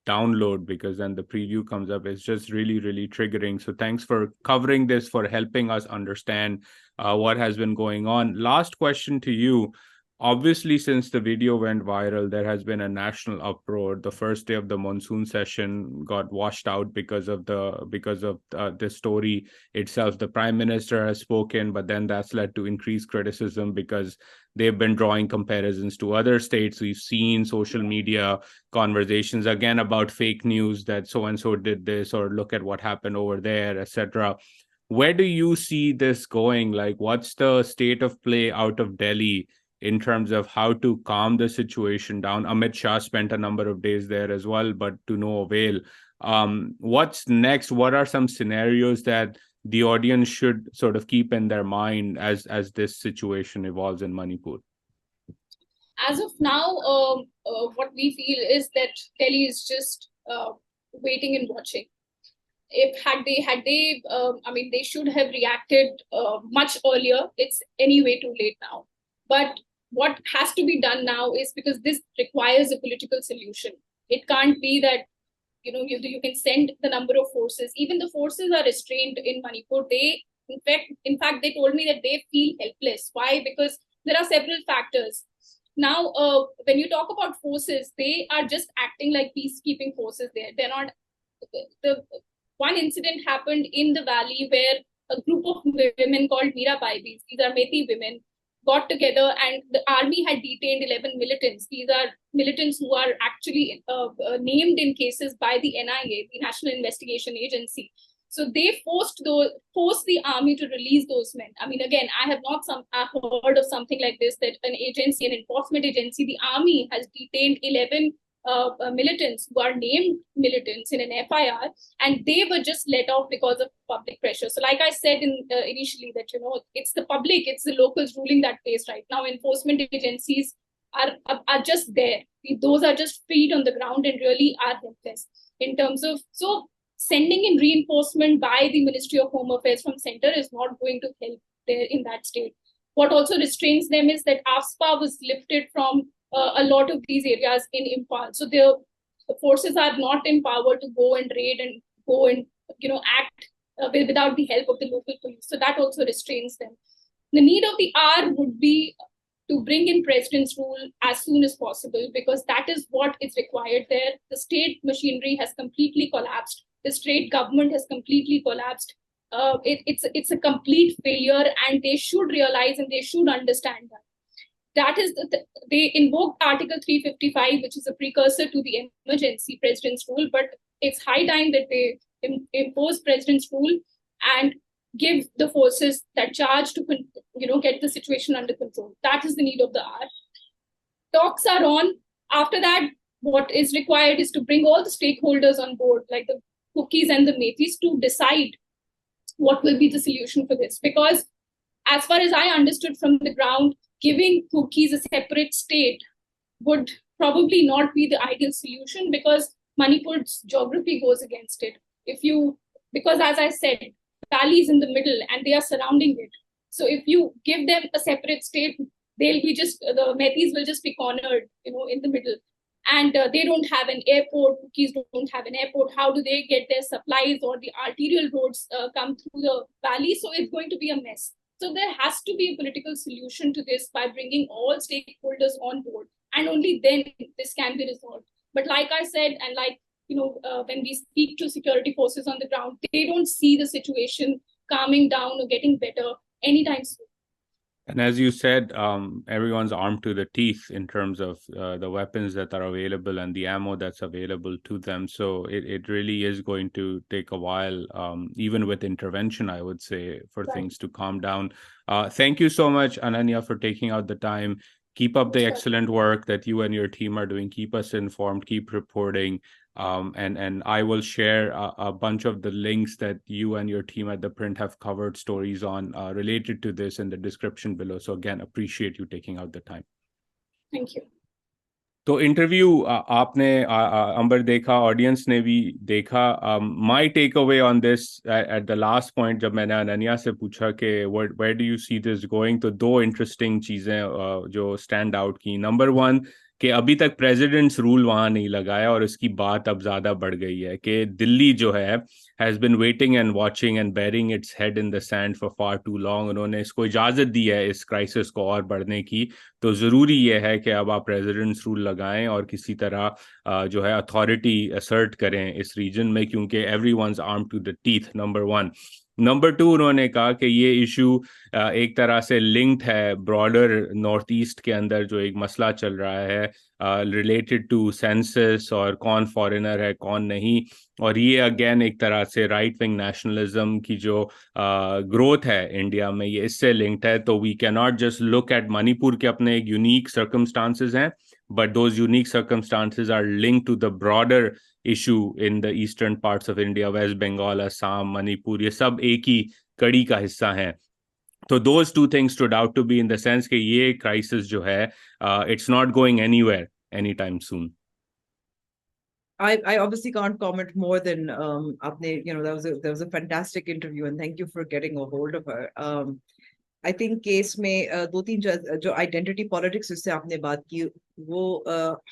download, because then the preview comes up. It's just really, really triggering. So thanks for covering this, for helping us understand what has been going on. Last question to you. Obviously, since the video went viral, there has been a national uproar. The first day of the monsoon session got washed out because of the story itself. The Prime Minister has spoken, but then that's led to increased criticism because they've been drawing comparisons to other states. We've seen social media conversations again about fake news, that so and so did this, or look at what happened over there, etc. Where do you see this going? Like, what's the state of play out of Delhi in terms of how to calm the situation down? Amit Shah spent a number of days there as well, but to no avail. What's next? What are some scenarios that the audience should sort of keep in their mind as this situation evolves in Manipur? As of now, what we feel is that Delhi is just waiting and watching. They should have reacted much earlier. It's anyway too late now. But what has to be done now is, because this requires a political solution. It can't be that you can send the number of forces. Even the forces are restrained in Manipur. They, in fact, they told me that they feel helpless. Why? Because there are several factors. Now, when you talk about forces, they are just acting like peacekeeping forces. They're not. The one incident happened in the valley where a group of women called Meera Baibis, these are Methi women, got together, and the army had detained 11 militants. These are militants who are actually named in cases by the NIA, the National Investigation Agency. So they forced the army to release those men. I mean, again, I have not heard of something like this, that an enforcement agency, the army has detained 11 militants who are named militants in an FIR, and they were just let off because of public pressure. So like I said initially, that it's the public, it's the locals ruling that place right now. Enforcement agencies are just there. Those are just feet on the ground and really are helpless in terms of, so sending in reinforcement by the Ministry of Home Affairs from center is not going to help there in that state. What also restrains them is that AFSPA was lifted from a lot of these areas in Imphal. So the forces are not empowered to go and raid and go and act without the help of the local police. So that also restrains them. The need of the hour would be to bring in president's rule as soon as possible, because that is what is required there. The state machinery has completely collapsed. The state government has completely collapsed. It's a complete failure, and they should realize and they should understand that. That is, they invoked Article 355, which is a precursor to the emergency president's rule, but it's high time that they impose president's rule and give the forces that charge to get the situation under control. That is the need of the hour. Talks are on. After that, what is required is to bring all the stakeholders on board, like the Cookies and the Methis, to decide what will be the solution for this. Because as far as I understood from the ground, giving Cookies a separate state would probably not be the ideal solution, because Manipur's geography goes against it. Because as I said, Valley is in the middle and they are surrounding it. So if you give them a separate state, the Methis will just be cornered, in the middle. And they don't have an airport. Cookies don't have an airport. How do they get their supplies, or the arterial roads come through the valley? So it's going to be a mess. So there has to be a political solution to this by bringing all stakeholders on board, and only then this can be resolved. But like I said, and when we speak to security forces on the ground, they don't see the situation calming down or getting better anytime soon. And as you said, everyone's armed to the teeth in terms of the weapons that are available and the ammo that's available to them. So it really is going to take a while, even with intervention, I would say, for things to calm down. Thank you so much, Ananya, for taking out the time. Keep up the excellent work that you and your team are doing. Keep us informed, keep reporting. And I will share a bunch of the links that you and your team at ThePrint have covered stories on related to this in the description below. So again, appreciate you taking out the time. Thank you. तो interview आपने अंबर देखा, audience ने भी देखा. My take away on this at the last point, जब मैंने अनन्या से पूछा कि where do you see this going, तो दो इंटरेस्टिंग चीज़ें जो स्टैंड आउट की. नंबर वन, कि अभी तक प्रेसिडेंट्स रूल वहाँ नहीं लगाया, और इसकी बात अब ज़्यादा बढ़ गई है कि दिल्ली जो है has been waiting and watching and burying its head in the sand for far too long. उन्होंने इसको इजाज़त दी है इस क्राइसिस को और बढ़ने की. तो ज़रूरी यह है कि अब आप प्रेसिडेंट्स रूल लगाएं और किसी तरह जो है अथॉरिटी असर्ट करें इस रीजन में, क्योंकि everyone's arm to the teeth. Number one. Number two, उन्होंने कहा कि ये इशू एक तरह से लिंक्ड है ब्रॉडर नॉर्थ ईस्ट के अंदर जो एक मसला चल रहा है रिलेटेड टू सेंसस और कौन फॉरेनर है कौन नहीं. और ये अगेन एक तरह से राइट विंग नेशनलिज्म की जो ग्रोथ है इंडिया में, ये इससे लिंक्ड है. तो we can not just look at Manipur के अपने एक यूनिक सर्कमस्टांसेस हैं, but those unique circumstances are linked to the broader issue in the eastern parts of India. West Bengal, Assam, Manipur, ये सब एक ही कड़ी का हिस्सा हैं. तो those two things stood out to be in the sense कि ये क्राइसिस जो है it's not going anywhere any time soon. I obviously can't comment more than आपने that was a fantastic interview and thank you for getting a hold of her. I think case में दो तीन जो identity politics जिससे आपने बात की, वो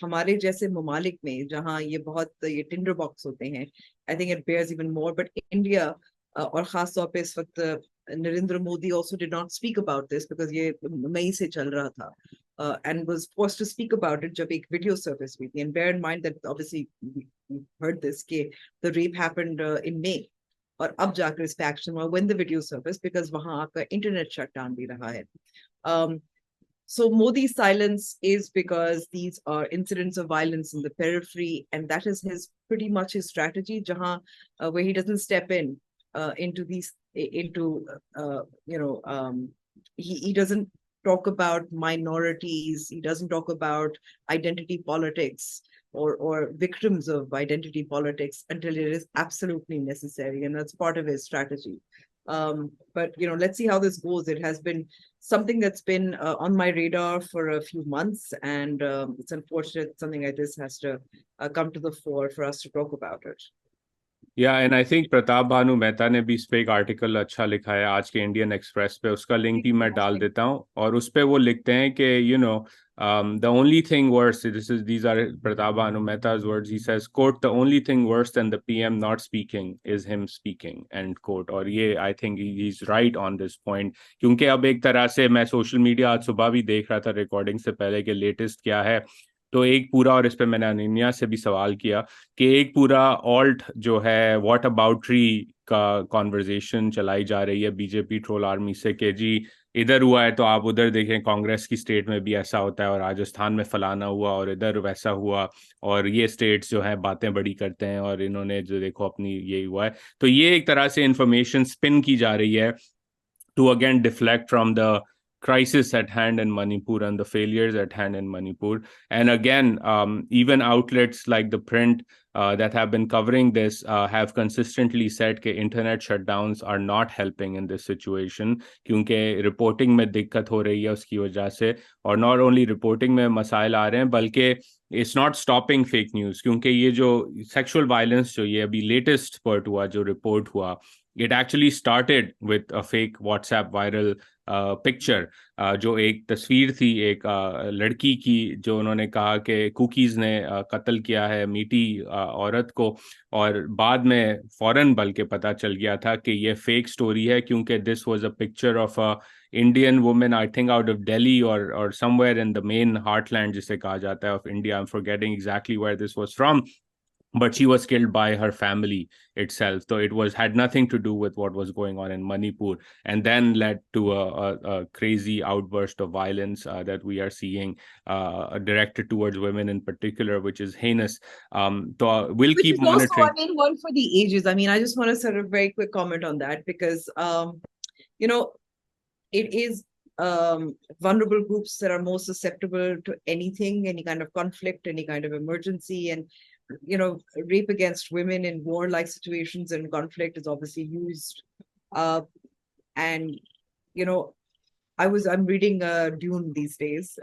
हमारे जैसे ममालिक में जहाँ ये बहुत ये टिंडर बॉक्स होते हैं, I think it bears even more. But India और खास तौर पे इस वक्त Narendra Modi also did not speak about this because ये मई से चल रहा था and was forced to speak about it जब एक वीडियो सर्फेस हुई थी. And bear in mind that obviously we heard this कि the rape happened in May, और अब जाकर इस पे एक्शन हुआ when the video surfaced because वहां आपका इंटरनेट शट डाउन भी रहा है. So Modi's silence is because these are incidents of violence in the periphery, and that is his pretty much his strategy. Jahan where he doesn't step in into these he doesn't talk about minorities. He doesn't talk about identity politics or victims of identity politics until it is absolutely necessary, and that's part of his strategy. But let's see how this goes. It has been something that's been on my radar for a few months, and it's unfortunate something like this has to come to the fore for us to talk about it. या and I think Pratap Bhanu Mehta ने भी इस पे एक article अच्छा लिखा है आज के इंडियन एक्सप्रेस पे, उसका लिंक भी मैं डाल देता हूँ. और उस पे वो लिखते हैं कि the only thing worse, these are Pratap Bhanu Mehta's words. He says, quote, the only thing worse than the PM not speaking is him speaking, end quote. और ये I think he's right on this point, क्योंकि अब एक तरह से मैं social media आज सुबह भी देख रहा था रिकॉर्डिंग से पहले कि लेटेस्ट क्या है. तो एक पूरा, और इस पे मैंने अनन्या से भी सवाल किया कि एक पूरा ऑल्ट जो है व्हाट अबाउट ट्री का कॉन्वर्जेशन चलाई जा रही है बीजेपी ट्रोल आर्मी से कि जी इधर हुआ है तो आप उधर देखें, कांग्रेस की स्टेट में भी ऐसा होता है, और राजस्थान में फलाना हुआ और इधर वैसा हुआ, और ये स्टेट्स जो है बातें बड़ी करते हैं और इन्होंने जो देखो अपनी यही हुआ है. तो ये एक तरह से इंफॉर्मेशन स्पिन की जा रही है to again deflect from the crisis at hand in Manipur and the failures at hand in Manipur. And again, even outlets like ThePrint that have been covering this have consistently said that internet shutdowns are not helping in this situation, क्योंकि reporting में दिक्कत हो रही है उसकी वजह से. और not only reporting में मसाइल आ रहे हैं, बल्कि it's not stopping fake news, क्योंकि ये जो sexual violence जो ये अभी latest spurt हुआ, जो report हुआ, it actually started with a fake WhatsApp viral picture, जो एक तस्वीर थी एक लड़की की, जो उन्होंने कहा कि कुकीज ने कत्ल किया है मीठी औरत को, और बाद में फौरन बल्कि पता चल गया था कि ये फेक स्टोरी है, क्योंकि this was a picture of a Indian women, I think out of Delhi और somewhere in the main heartland जिसे कहा जाता है of India. I am forgetting exactly where this was from, but she was killed by her family itself. So it had nothing to do with what was going on in Manipur, and then led to a crazy outburst of violence that we are seeing directed towards women in particular, which is heinous. So we'll Which keep is monitoring. also, I mean, one for the ages. I mean, I just want to sort of very quick comment on that because, it is vulnerable groups that are most susceptible to anything, any kind of conflict, any kind of emergency. And rape against women in war-like situations and conflict is obviously used. And, you know, I'm reading Dune these days,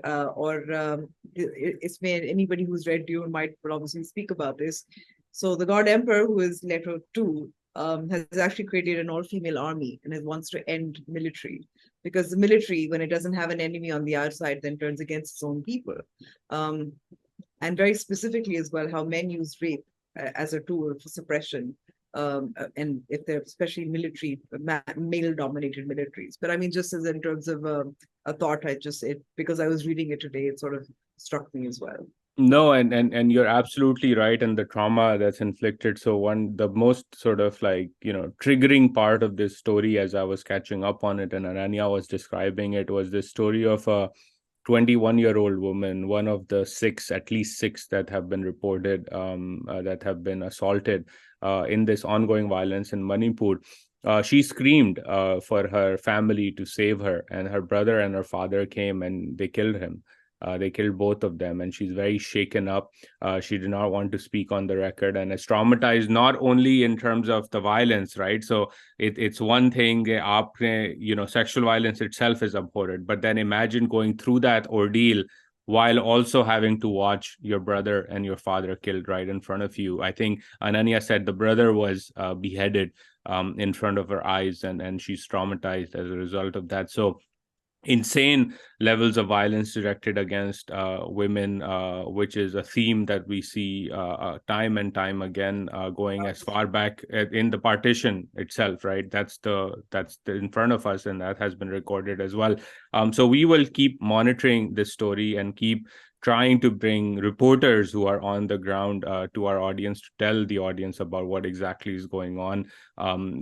it's made anybody who's read Dune might obviously speak about this. So the God Emperor, who is Leto 2, has actually created an all-female army and it wants to end military because the military, when it doesn't have an enemy on the outside, then turns against its own people. And very specifically as well, how men use rape as a tool for suppression. And if they're especially military, male-dominated militaries. But I mean, just as in terms of a thought, because I was reading it today, it sort of struck me as well. No, and you're absolutely right, and the trauma that's inflicted. So the most sort of like, triggering part of this story as I was catching up on it and Ananya was describing it was this story of a 21-year-old woman, one of the at least six that have been reported that have been assaulted in this ongoing violence in Manipur. She screamed for her family to save her, and her brother and her father came and they killed him. They killed both of them, and she's very shaken up. She did not want to speak on the record, and is traumatized not only in terms of the violence, right? So it's one thing, sexual violence itself is abhorrent, but then imagine going through that ordeal while also having to watch your brother and your father killed right in front of you. I think Ananya said the brother was beheaded in front of her eyes, and she's traumatized as a result of that. So insane levels of violence directed against women, which is a theme that we see time and time again, going as far back in the partition itself, right? That's in front of us, and that has been recorded as well. So we will keep monitoring this story and keep trying to bring reporters who are on the ground to our audience to tell the audience about what exactly is going on.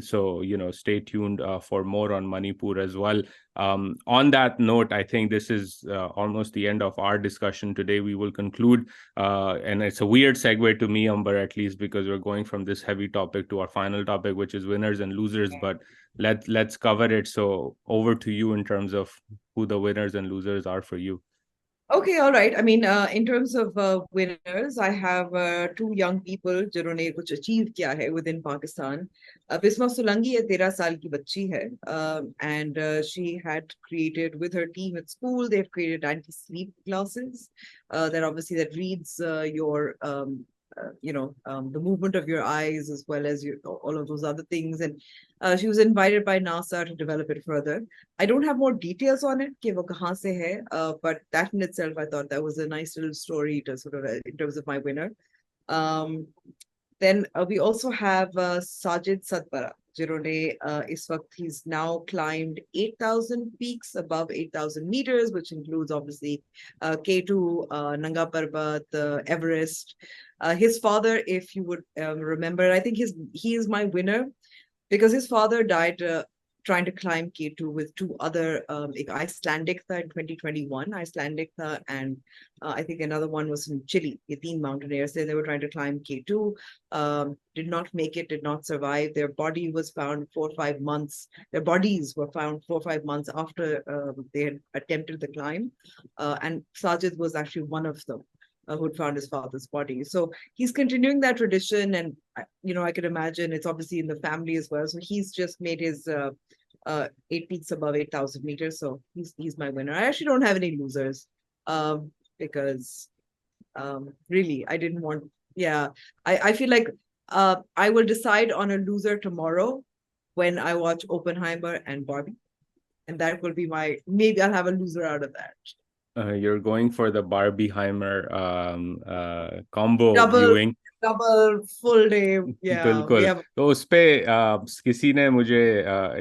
So stay tuned for more on Manipur as well. On that note, I think this is almost the end of our discussion today. We will conclude, and it's a weird segue to me, Amber, at least, because we're going from this heavy topic to our final topic, which is winners and losers. But let's cover it. So over to you in terms of who the winners and losers are for you. Okay, all right. I mean, in terms of winners, I have two young people जिन्होंने कुछ achieve किया है within Pakistan. Bisma Solanki है 13 साल की बच्ची है, and she had created with her team at school. They've created anti-sleep classes that obviously reads your the movement of your eyes as well as all of those other things. And she was invited by NASA to develop it further. I don't have more details on it, कि वो कहाँ से है, but that in itself, I thought that was a nice little story to sort of in terms of my winner. Then we also have Sajid Satpara, जिन्होंने इस वक्त he's now climbed 8,000 peaks above 8,000 meters, which includes obviously K2, Nanga Parbat, Everest. His father, if you would remember, I think he is my winner because his father died trying to climb K2 with two other Icelandic in 2021, Icelandic and I think another one was in Chile, the teen mountaineers. They were trying to climb K2, did not make it, did not survive. Their body was found 4 or 5 months. Their bodies were found 4 or 5 months after they had attempted the climb. And Sajid was actually one of them. Who had found his father's body. So he's continuing that tradition, and I could imagine it's obviously in the family as well. So he's just made his 8 peaks above 8,000 meters. So he's my winner. I actually don't have any losers because really I didn't want. Yeah, I feel like I will decide on a loser tomorrow when I watch Oppenheimer and Barbie, and that will be maybe I'll have a loser out of that. You're going for the Barbieheimer combo viewing. Double full day. Yeah, बिल्कुल. तो उस पे किसी ने मुझे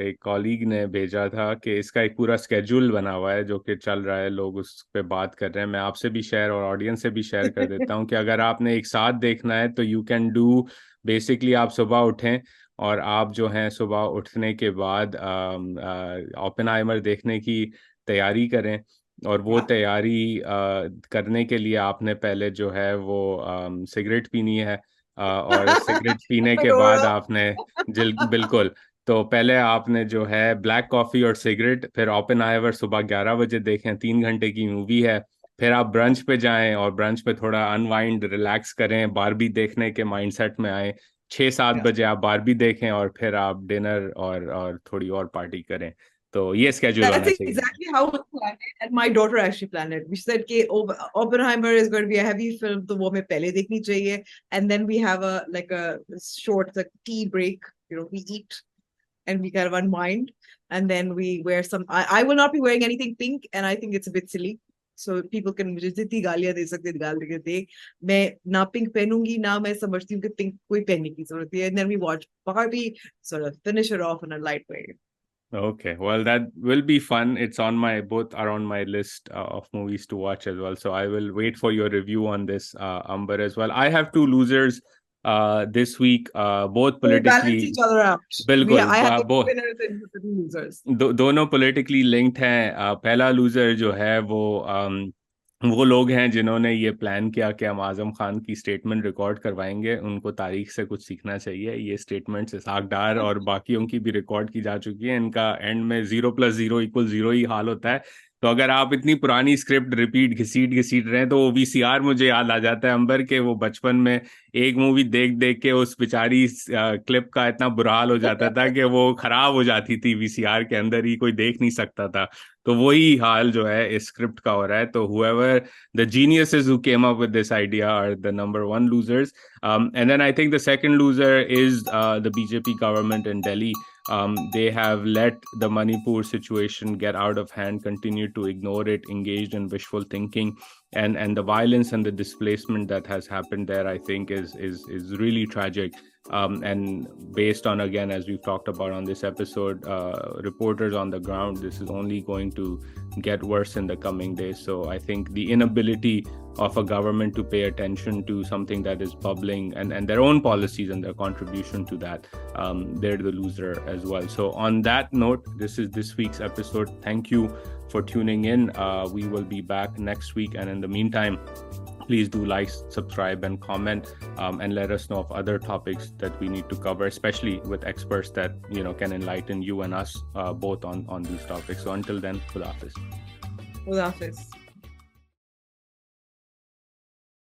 एक colleague ने भेजा था कि इसका एक पूरा स्केड्यूल बना हुआ है जो कि चल रहा है, लोग उस पे बात कर रहे हैं. मैं आपसे भी शेयर और ऑडियंस से भी शेयर कर देता हूँ कि अगर आपने एक साथ देखना है तो यू कैन डू बेसिकली आप सुबह उठें और आप जो हैं सुबह उठने के बाद ओपेनहाइमर देखने की तैयारी करें. और वो तैयारी करने के लिए आपने पहले जो है वो सिगरेट पीनी है और सिगरेट पीने के बाद आपने बिल्कुल. तो पहले आपने जो है ब्लैक कॉफी और सिगरेट, फिर ओपेनहाइमर सुबह 11 बजे देखें, 3 घंटे की मूवी है. फिर आप ब्रंच पे जाएं और ब्रंच पे थोड़ा अनवाइंड रिलैक्स करें, बारबी देखने के माइंडसेट में आए, 6-7 Yeah. बजे आप बारबी देखें और फिर आप डिनर और थोड़ी और पार्टी करें. तो ये स्केड्यूल That's होना चाहिए. exactly how we planned it, and my daughter actually planned it. We said कि Oppenheimer is going to be a heavy film, तो वो हमें पहले देखनी चाहिए, and then we have a short tea break. We eat and we kind of unwind, and then we wear some. I will not be wearing anything pink, and I think it's a bit silly. So people can मुझे जितनी गालियां दे सकते गाल दे, मैं ना pink पहनूंगी ना मैं समझती हूँ कि पिंक कोई पहनने की जरूरत है. And then we watch Barbie, sort of finish it off in a light way. Okay, well, that will be fun. It's on both are on my list of movies to watch as well. So I will wait for your review on this, Amber, as well. I have two losers this week, both We balance politically. each other out. बिल्कुल, I have both winners and losers. दोनों politically linked हैं. पहला loser जो है वो लोग हैं जिन्होंने ये प्लान किया कि हम आजम खान की स्टेटमेंट रिकॉर्ड करवाएंगे. उनको तारीख से कुछ सीखना चाहिए. ये स्टेटमेंट्स इसहाक डार और बाकियों की भी रिकॉर्ड की जा चुकी है. इनका एंड में 0+0=0 ही हाल होता है. तो अगर आप इतनी पुरानी स्क्रिप्ट रिपीट घसीट रहे हैं तो वो वीसीआर मुझे याद आ जाता है, अंबर, के वो बचपन में एक मूवी देख देख के उस बेचारी क्लिप का इतना बुरा हाल हो जाता था कि वो खराब हो जाती थी वीसीआर के अंदर ही, कोई देख नहीं सकता था. तो वही हाल जो है इस स्क्रिप्ट का हो रहा है. तो whoever the geniuses who came up with this idea are the number one losers. And then I think the second loser is the BJP government in Delhi. They have let the Manipur situation get out of hand, continued to ignore it, engaged in wishful thinking, and the violence and the displacement that has happened there, I think, is really tragic. And based on, again, as we've talked about on this episode, reporters on the ground, this is only going to get worse in the coming days. So I think the inability of a government to pay attention to something that is bubbling and their own policies and their contribution to that, they're the loser as well. So on that note, this is this week's episode. Thank you for tuning in. We will be back next week. And in the meantime, please do like, subscribe, and comment, and let us know of other topics that we need to cover, especially with experts that can enlighten you and us both on these topics. So until then, Khuda Hafiz. Khuda Hafiz.